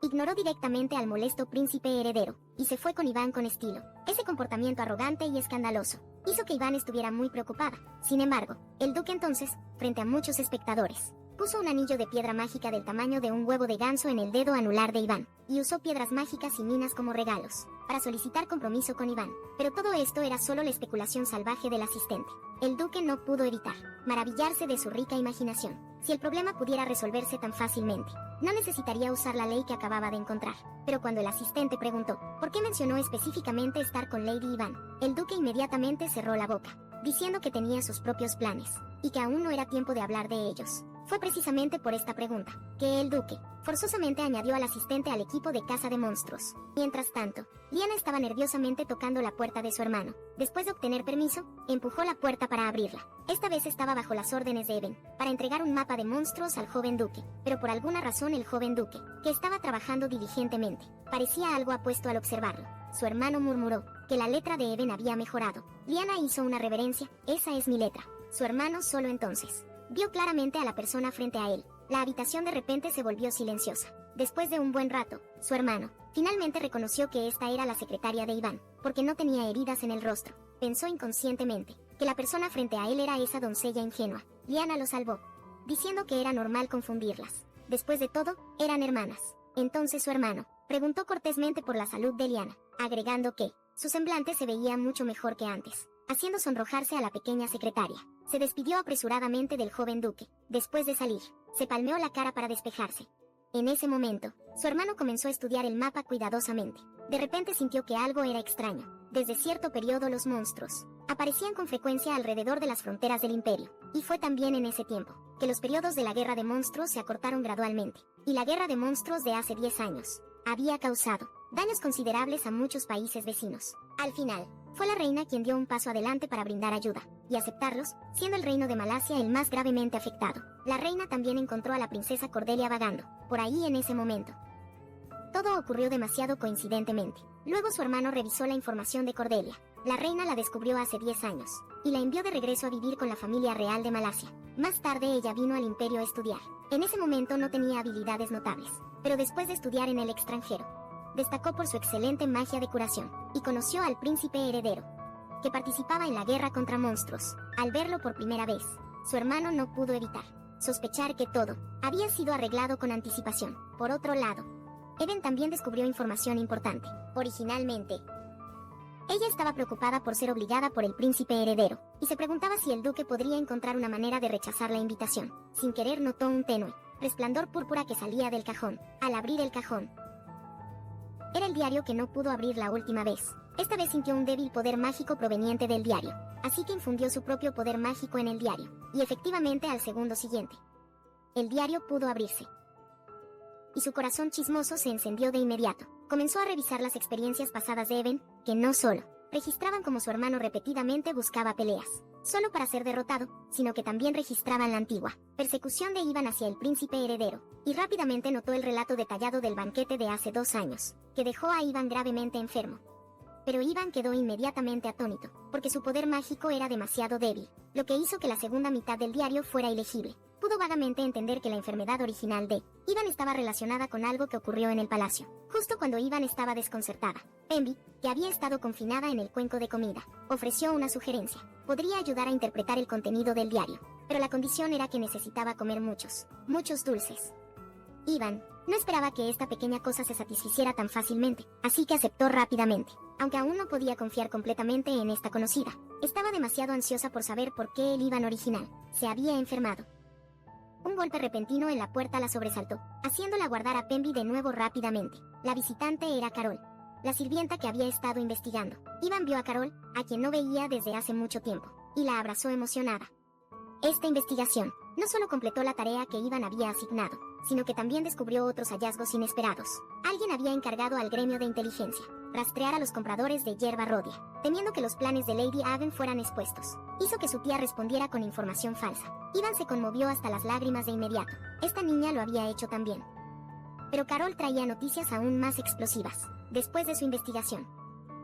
ignoró directamente al molesto príncipe heredero, y se fue con Iván con estilo. Ese comportamiento arrogante y escandaloso hizo que Iván estuviera muy preocupada. Sin embargo, el duque entonces, frente a muchos espectadores, puso un anillo de piedra mágica del tamaño de un huevo de ganso en el dedo anular de Iván, y usó piedras mágicas y minas como regalos, para solicitar compromiso con Iván. Pero todo esto era solo la especulación salvaje del asistente. El duque no pudo evitar maravillarse de su rica imaginación. Si el problema pudiera resolverse tan fácilmente, no necesitaría usar la ley que acababa de encontrar. Pero cuando el asistente preguntó por qué mencionó específicamente estar con Lady Iván, el duque inmediatamente cerró la boca, diciendo que tenía sus propios planes, y que aún no era tiempo de hablar de ellos. Fue precisamente por esta pregunta que el duque forzosamente añadió al asistente al equipo de caza de monstruos. Mientras tanto, Lyanna estaba nerviosamente tocando la puerta de su hermano. Después de obtener permiso, empujó la puerta para abrirla. Esta vez estaba bajo las órdenes de Eben, para entregar un mapa de monstruos al joven duque. Pero por alguna razón el joven duque, que estaba trabajando diligentemente, parecía algo apuesto al observarlo. Su hermano murmuró que la letra de Eben había mejorado. Lyanna hizo una reverencia: esa es mi letra. Su hermano solo entonces vio claramente a la persona frente a él. La habitación de repente se volvió silenciosa. Después de un buen rato, su hermano finalmente reconoció que esta era la secretaria de Iván, porque no tenía heridas en el rostro. Pensó inconscientemente que la persona frente a él era esa doncella ingenua. Lyanna lo salvó, diciendo que era normal confundirlas. Después de todo, eran hermanas. Entonces su hermano preguntó cortésmente por la salud de Lyanna, agregando que su semblante se veía mucho mejor que antes, haciendo sonrojarse a la pequeña secretaria. Se despidió apresuradamente del joven duque. Después de salir, se palmeó la cara para despejarse. En ese momento, su hermano comenzó a estudiar el mapa cuidadosamente. De repente sintió que algo era extraño. Desde cierto periodo los monstruos aparecían con frecuencia alrededor de las fronteras del imperio, y fue también en ese tiempo que los periodos de la guerra de monstruos se acortaron gradualmente, y la guerra de monstruos de hace 10 años había causado daños considerables a muchos países vecinos. Al final, fue la reina quien dio un paso adelante para brindar ayuda, y aceptarlos, siendo el reino de Malasia el más gravemente afectado. La reina también encontró a la princesa Cordelia vagando por ahí en ese momento. Todo ocurrió demasiado coincidentemente. Luego su hermano revisó la información de Cordelia. La reina la descubrió hace 10 años, y la envió de regreso a vivir con la familia real de Malasia. Más tarde ella vino al imperio a estudiar. En ese momento no tenía habilidades notables, pero después de estudiar en el extranjero, destacó por su excelente magia de curación, y conoció al príncipe heredero. que participaba en la guerra contra monstruos. Al verlo por primera vez, su hermano no pudo evitar sospechar que todo había sido arreglado con anticipación. Por otro lado, Even también descubrió información importante. Originalmente, ella estaba preocupada por ser obligada por el príncipe heredero, y se preguntaba si el duque podría encontrar una manera de rechazar la invitación. Sin querer notó un tenue resplandor púrpura que salía del cajón. Al abrir el cajón, era el diario que no pudo abrir la última vez. Esta vez sintió un débil poder mágico proveniente del diario, así que infundió su propio poder mágico en el diario, y efectivamente al segundo siguiente, el diario pudo abrirse. Y su corazón chismoso se encendió de inmediato. Comenzó a revisar las experiencias pasadas de Even, que no solo registraban como su hermano repetidamente buscaba peleas, solo para ser derrotado, sino que también registraban la antigua persecución de Ivan hacia el príncipe heredero, y rápidamente notó el relato detallado del banquete de hace 2 años, que dejó a Ivan gravemente enfermo. Pero Ivan quedó inmediatamente atónito, porque su poder mágico era demasiado débil, lo que hizo que la segunda mitad del diario fuera ilegible. Pudo vagamente entender que la enfermedad original de Ivan estaba relacionada con algo que ocurrió en el palacio, justo cuando Ivan estaba desconcertada. Pembe, que había estado confinada en el cuenco de comida, ofreció una sugerencia. Podría ayudar a interpretar el contenido del diario, pero la condición era que necesitaba comer muchos dulces. Ivan no esperaba que esta pequeña cosa se satisficiera tan fácilmente, así que aceptó rápidamente. Aunque aún no podía confiar completamente en esta conocida, estaba demasiado ansiosa por saber por qué el Ivan original se había enfermado. Un golpe repentino en la puerta la sobresaltó, haciéndola guardar a Pembe de nuevo rápidamente. La visitante era Carol, la sirvienta que había estado investigando. Ivan vio a Carol, a quien no veía desde hace mucho tiempo, y la abrazó emocionada. Esta investigación no solo completó la tarea que Ivan había asignado, sino que también descubrió otros hallazgos inesperados. Alguien había encargado al gremio de inteligencia rastrear a los compradores de hierba rodia, temiendo que los planes de Lady Haven fueran expuestos. Hizo que su tía respondiera con información falsa. Ivan se conmovió hasta las lágrimas de inmediato. Esta niña lo había hecho también. Pero Carol traía noticias aún más explosivas. Después de su investigación,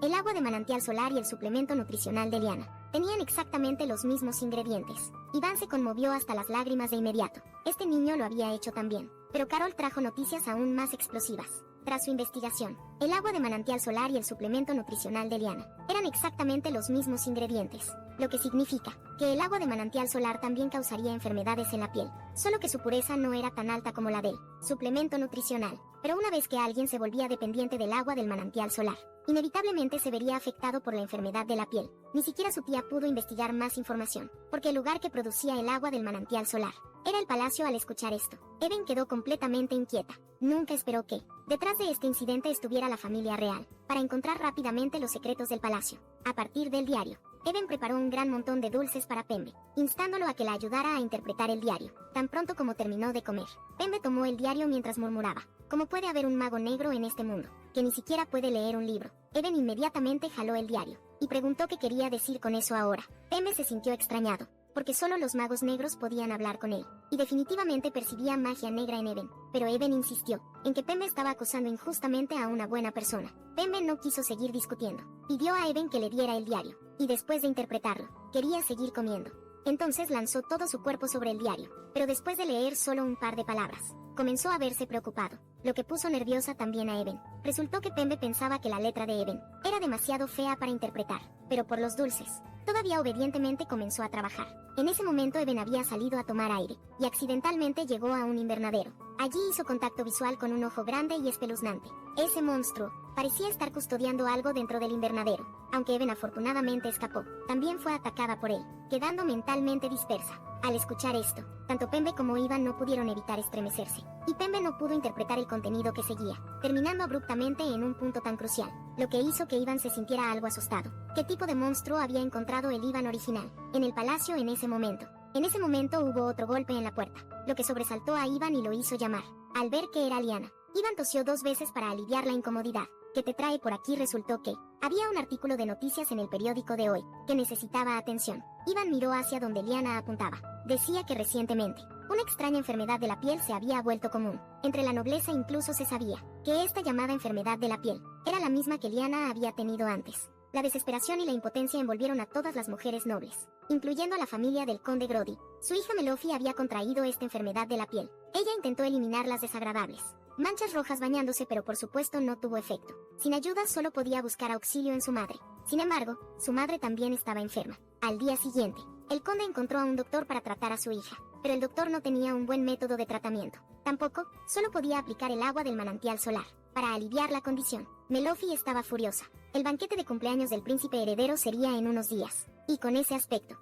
el agua de manantial solar y el suplemento nutricional de Liana tenían exactamente los mismos ingredientes. Ivan se conmovió hasta las lágrimas de inmediato. Este niño lo había hecho también. Pero Carol trajo noticias aún más explosivas. Tras su investigación, el agua de manantial solar y el suplemento nutricional de Liana eran exactamente los mismos ingredientes, lo que significa que el agua de manantial solar también causaría enfermedades en la piel, solo que su pureza no era tan alta como la del suplemento nutricional. Pero una vez que alguien se volvía dependiente del agua del manantial solar, inevitablemente se vería afectado por la enfermedad de la piel. Ni siquiera su tía pudo investigar más información, porque el lugar que producía el agua del manantial solar era el palacio. Al escuchar esto, Even quedó completamente inquieta. Nunca esperó que detrás de este incidente estuviera la familia real, para encontrar rápidamente los secretos del palacio. A partir del diario, Even preparó un gran montón de dulces para Pembe, instándolo a que la ayudara a interpretar el diario. Tan pronto como terminó de comer, Pembe tomó el diario mientras murmuraba: ¿cómo puede haber un mago negro en este mundo, que ni siquiera puede leer un libro? Even inmediatamente jaló el diario, y preguntó qué quería decir con eso ahora. Pembe se sintió extrañado, porque solo los magos negros podían hablar con él, y definitivamente percibía magia negra en Even. Pero Even insistió en que Pembe estaba acosando injustamente a una buena persona. Pembe no quiso seguir discutiendo. Pidió a Even que le diera el diario, y después de interpretarlo, quería seguir comiendo. Entonces lanzó todo su cuerpo sobre el diario, pero después de leer solo un par de palabras, comenzó a verse preocupado, lo que puso nerviosa también a Even. Resultó que Pembe pensaba que la letra de Even era demasiado fea para interpretar, pero por los dulces, todavía obedientemente comenzó a trabajar. En ese momento Even había salido a tomar aire, y accidentalmente llegó a un invernadero. Allí hizo contacto visual con un ojo grande y espeluznante. Ese monstruo parecía estar custodiando algo dentro del invernadero. Aunque Even afortunadamente escapó, también fue atacada por él, quedando mentalmente dispersa. Al escuchar esto, tanto Pembe como Ivan no pudieron evitar estremecerse, y Pembe no pudo interpretar el contenido que seguía, terminando abruptamente en un punto tan crucial, lo que hizo que Ivan se sintiera algo asustado. ¿Qué tipo de monstruo había encontrado el Ivan original en el palacio en ese momento? En ese momento hubo otro golpe en la puerta, lo que sobresaltó a Ivan y lo hizo llamar. Al ver que era Liana, Ivan tosió 2 veces para aliviar la incomodidad. ¿Qué te trae por aquí? Resultó que había un artículo de noticias en el periódico de hoy que necesitaba atención. Ivan miró hacia donde Liana apuntaba. Decía que recientemente una extraña enfermedad de la piel se había vuelto común. Entre la nobleza incluso se sabía que esta llamada enfermedad de la piel era la misma que Liana había tenido antes. La desesperación y la impotencia envolvieron a todas las mujeres nobles, incluyendo a la familia del conde Grody. Su hija Melofi había contraído esta enfermedad de la piel. Ella intentó eliminar las desagradables manchas rojas bañándose, pero por supuesto no tuvo efecto. Sin ayuda solo podía buscar auxilio en su madre. Sin embargo, su madre también estaba enferma. Al día siguiente, el conde encontró a un doctor para tratar a su hija, pero el doctor no tenía un buen método de tratamiento. Tampoco, solo podía aplicar el agua del manantial solar, para aliviar la condición. Melofy estaba furiosa. El banquete de cumpleaños del príncipe heredero sería en unos días, y con ese aspecto,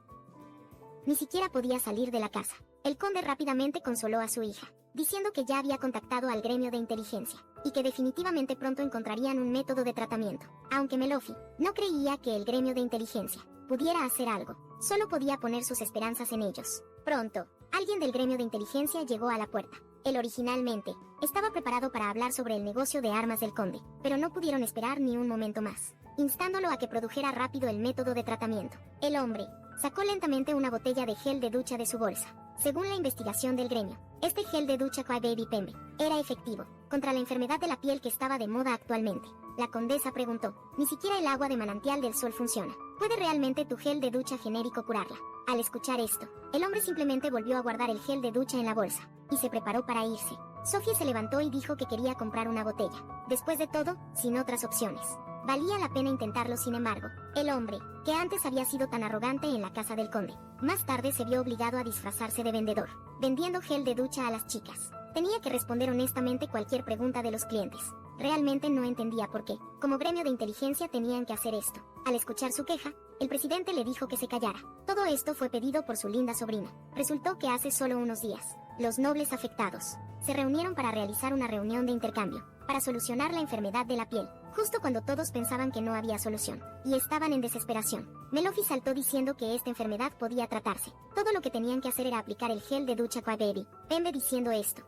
ni siquiera podía salir de la casa. El conde rápidamente consoló a su hija, diciendo que ya había contactado al gremio de inteligencia, y que definitivamente pronto encontrarían un método de tratamiento. Aunque Melofy no creía que el gremio de inteligencia pudiera hacer algo, solo podía poner sus esperanzas en ellos. Pronto, alguien del gremio de inteligencia llegó a la puerta. Él originalmente estaba preparado para hablar sobre el negocio de armas del conde, pero no pudieron esperar ni un momento más, instándolo a que produjera rápido el método de tratamiento. El hombre sacó lentamente una botella de gel de ducha de su bolsa. Según la investigación del gremio, este gel de ducha Crybaby Pembe era efectivo contra la enfermedad de la piel que estaba de moda actualmente. La condesa preguntó, ni siquiera el agua de manantial del sol funciona. ¿Puede realmente tu gel de ducha genérico curarla? Al escuchar esto, el hombre simplemente volvió a guardar el gel de ducha en la bolsa, y se preparó para irse. Sophie se levantó y dijo que quería comprar una botella. Después de todo, sin otras opciones, valía la pena intentarlo. Sin embargo, el hombre, que antes había sido tan arrogante en la casa del conde, más tarde se vio obligado a disfrazarse de vendedor, vendiendo gel de ducha a las chicas. Tenía que responder honestamente cualquier pregunta de los clientes. Realmente no entendía por qué, como gremio de inteligencia, tenían que hacer esto. Al escuchar su queja, el presidente le dijo que se callara. Todo esto fue pedido por su linda sobrina. Resultó que hace solo unos días, los nobles afectados se reunieron para realizar una reunión de intercambio, para solucionar la enfermedad de la piel, justo cuando todos pensaban que no había solución, y estaban en desesperación. Melofy saltó diciendo que esta enfermedad podía tratarse. Todo lo que tenían que hacer era aplicar el gel de ducha Crybaby Pembe. Diciendo esto,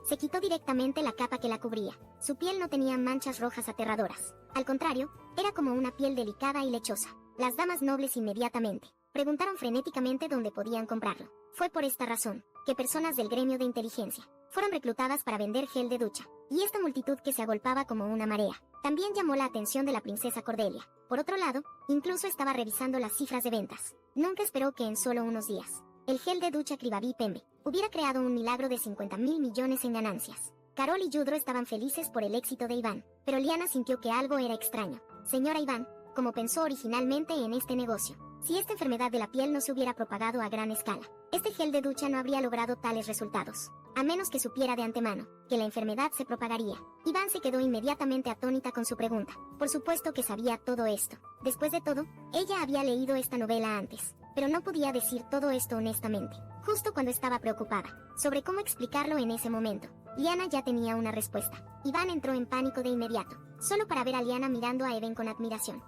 se quitó directamente la capa que la cubría. Su piel no tenía manchas rojas aterradoras. Al contrario, era como una piel delicada y lechosa. Las damas nobles inmediatamente preguntaron frenéticamente dónde podían comprarlo. Fue por esta razón que personas del gremio de inteligencia fueron reclutadas para vender gel de ducha, y esta multitud que se agolpaba como una marea también llamó la atención de la princesa Cordelia. Por otro lado, incluso estaba revisando las cifras de ventas. Nunca esperó que en solo unos días el gel de ducha Crybaby Pembe hubiera creado un milagro de 50.000 millones en ganancias. Carol y Yudro estaban felices por el éxito de Iván, pero Liana sintió que algo era extraño. Señora Iván, como pensó originalmente en este negocio, si esta enfermedad de la piel no se hubiera propagado a gran escala, este gel de ducha no habría logrado tales resultados, a menos que supiera de antemano que la enfermedad se propagaría. Iván se quedó inmediatamente atónita con su pregunta. Por supuesto que sabía todo esto. Después de todo, ella había leído esta novela antes, pero no podía decir todo esto honestamente. Justo cuando estaba preocupada sobre cómo explicarlo en ese momento, Liana ya tenía una respuesta. Iván entró en pánico de inmediato, solo para ver a Liana mirando a Even con admiración.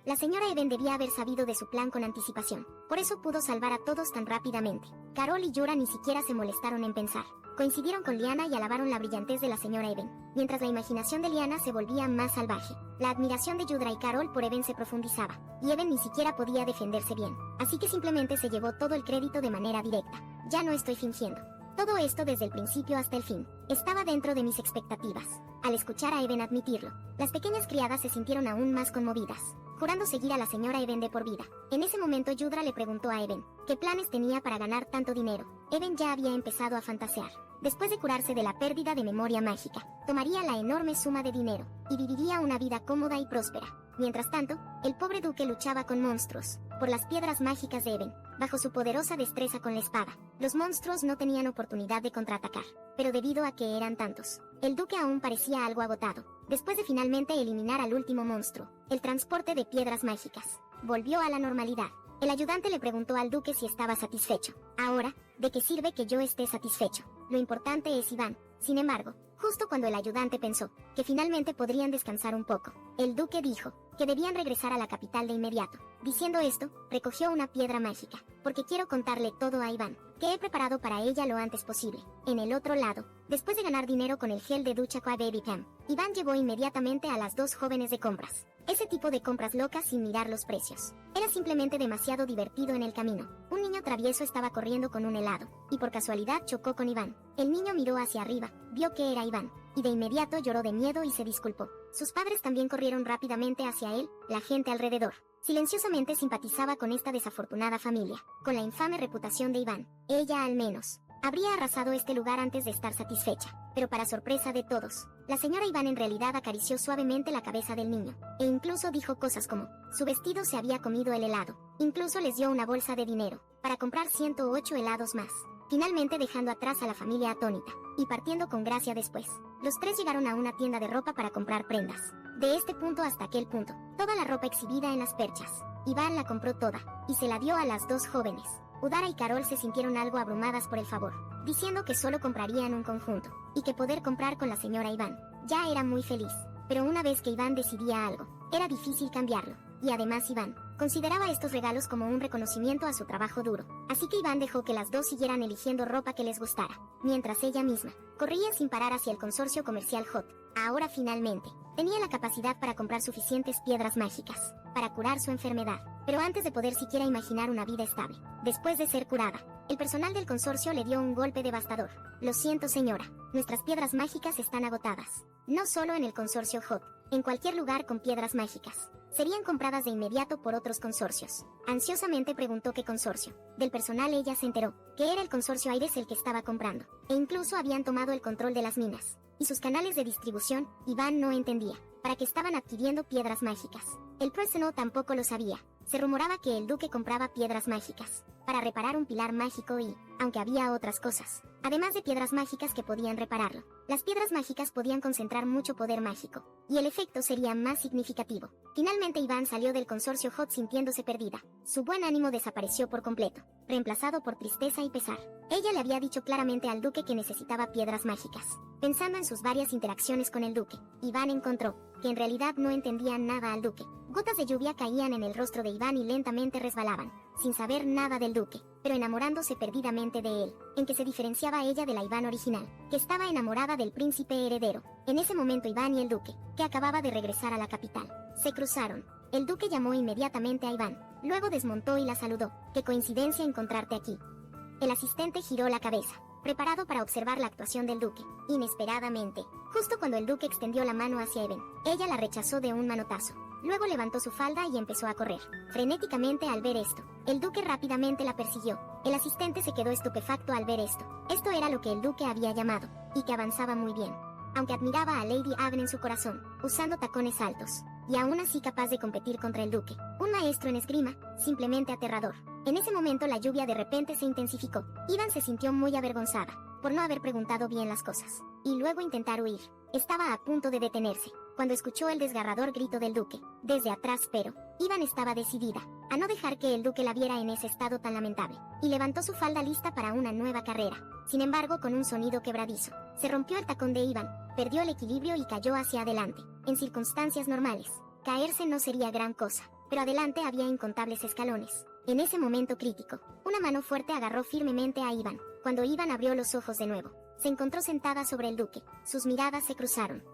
La señora Even debía haber sabido de su plan con anticipación. Por eso pudo salvar a todos tan rápidamente. Carol y Yura ni siquiera se molestaron en pensar. Coincidieron con Liana y alabaron la brillantez de la señora Even, mientras la imaginación de Liana se volvía más salvaje. La admiración de Yudra y Carol por Even se profundizaba, y Even ni siquiera podía defenderse bien. Así que simplemente se llevó todo el crédito de manera directa. Ya no estoy fingiendo. Todo esto desde el principio hasta el fin estaba dentro de mis expectativas. Al escuchar a Even admitirlo, las pequeñas criadas se sintieron aún más conmovidas, jurando seguir a la señora Even de por vida. En ese momento Yudra le preguntó a Even qué planes tenía para ganar tanto dinero. Even ya había empezado a fantasear. Después de curarse de la pérdida de memoria mágica, tomaría la enorme suma de dinero y viviría una vida cómoda y próspera. Mientras tanto, el pobre duque luchaba con monstruos por las piedras mágicas de Even, bajo su poderosa destreza con la espada. Los monstruos no tenían oportunidad de contraatacar, pero debido a que eran tantos, el duque aún parecía algo agotado. Después de finalmente eliminar al último monstruo, el transporte de piedras mágicas volvió a la normalidad. El ayudante le preguntó al duque si estaba satisfecho. Ahora, ¿de qué sirve que yo esté satisfecho? Lo importante es Iván. Sin embargo, justo cuando el ayudante pensó que finalmente podrían descansar un poco, el duque dijo que debían regresar a la capital de inmediato. Diciendo esto, recogió una piedra mágica, porque quiero contarle todo a Iván, que he preparado para ella lo antes posible. En el otro lado, después de ganar dinero con el gel de ducha Crybaby Pembe, Iván llevó inmediatamente a las dos jóvenes de compras. Ese tipo de compras locas sin mirar los precios. Era simplemente demasiado divertido en el camino. Un niño travieso estaba corriendo con un helado, y por casualidad chocó con Iván. El niño miró hacia arriba, vio que era Iván, y de inmediato lloró de miedo y se disculpó. Sus padres también corrieron rápidamente hacia él. La gente alrededor silenciosamente simpatizaba con esta desafortunada familia, con la infame reputación de Iván. Ella al menos habría arrasado este lugar antes de estar satisfecha, pero para sorpresa de todos, la señora Iván en realidad acarició suavemente la cabeza del niño, e incluso dijo cosas como, su vestido se había comido el helado. Incluso les dio una bolsa de dinero, para comprar 108 helados más. Finalmente dejando atrás a la familia atónita, y partiendo con gracia después. Los tres llegaron a una tienda de ropa para comprar prendas. De este punto hasta aquel punto, toda la ropa exhibida en las perchas. Iván la compró toda, y se la dio a las dos jóvenes. Udara y Carol se sintieron algo abrumadas por el favor, diciendo que solo comprarían un conjunto, y que poder comprar con la señora Iván. Ya era muy feliz, pero una vez que Iván decidía algo, era difícil cambiarlo, y además Iván consideraba estos regalos como un reconocimiento a su trabajo duro. Así que Iván dejó que las dos siguieran eligiendo ropa que les gustara, mientras ella misma corría sin parar hacia el consorcio comercial Hot. Ahora finalmente, tenía la capacidad para comprar suficientes piedras mágicas, para curar su enfermedad, pero antes de poder siquiera imaginar una vida estable, después de ser curada, el personal del consorcio le dio un golpe devastador. Lo siento señora, nuestras piedras mágicas están agotadas. No solo en el consorcio Hot, en cualquier lugar con piedras mágicas. Serían compradas de inmediato por otros consorcios. Ansiosamente preguntó qué consorcio. Del personal ella se enteró que era el consorcio Aires el que estaba comprando, e incluso habían tomado el control de las minas y sus canales de distribución. Iván no entendía para qué estaban adquiriendo piedras mágicas. El President tampoco lo sabía. Se rumoraba que el duque compraba piedras mágicas para reparar un pilar mágico y, aunque había otras cosas, además de piedras mágicas que podían repararlo, las piedras mágicas podían concentrar mucho poder mágico, y el efecto sería más significativo. Finalmente Iván salió del consorcio Hot sintiéndose perdida. Su buen ánimo desapareció por completo, reemplazado por tristeza y pesar. Ella le había dicho claramente al duque que necesitaba piedras mágicas. Pensando en sus varias interacciones con el duque, Iván encontró que en realidad no entendía nada al duque. Gotas de lluvia caían en el rostro de Iván y lentamente resbalaban, sin saber nada del duque, pero enamorándose perdidamente de él, en que se diferenciaba ella de la Iván original, que estaba enamorada del príncipe heredero. En ese momento Iván y el duque, que acababa de regresar a la capital, se cruzaron. El duque llamó inmediatamente a Iván, luego desmontó y la saludó. ¡Qué coincidencia encontrarte aquí! El asistente giró la cabeza, preparado para observar la actuación del duque. Inesperadamente, justo cuando el duque extendió la mano hacia Even, ella la rechazó de un manotazo. Luego levantó su falda y empezó a correr, frenéticamente al ver esto. El duque rápidamente la persiguió. El asistente se quedó estupefacto al ver esto. Esto era lo que el duque había llamado, y que avanzaba muy bien. Aunque admiraba a Lady Aven en su corazón, usando tacones altos, y aún así capaz de competir contra el duque, un maestro en esgrima, simplemente aterrador. En ese momento la lluvia de repente se intensificó. Iván se sintió muy avergonzada por no haber preguntado bien las cosas, y luego intentar huir. Estaba a punto de detenerse, cuando escuchó el desgarrador grito del duque, desde atrás, pero Iván estaba decidida a no dejar que el duque la viera en ese estado tan lamentable, y levantó su falda lista para una nueva carrera. Sin embargo, con un sonido quebradizo, se rompió el tacón de Iván, perdió el equilibrio y cayó hacia adelante. En circunstancias normales, caerse no sería gran cosa, pero adelante había incontables escalones. En ese momento crítico, una mano fuerte agarró firmemente a Iván. Cuando Iván abrió los ojos de nuevo, se encontró sentada sobre el duque. Sus miradas se cruzaron,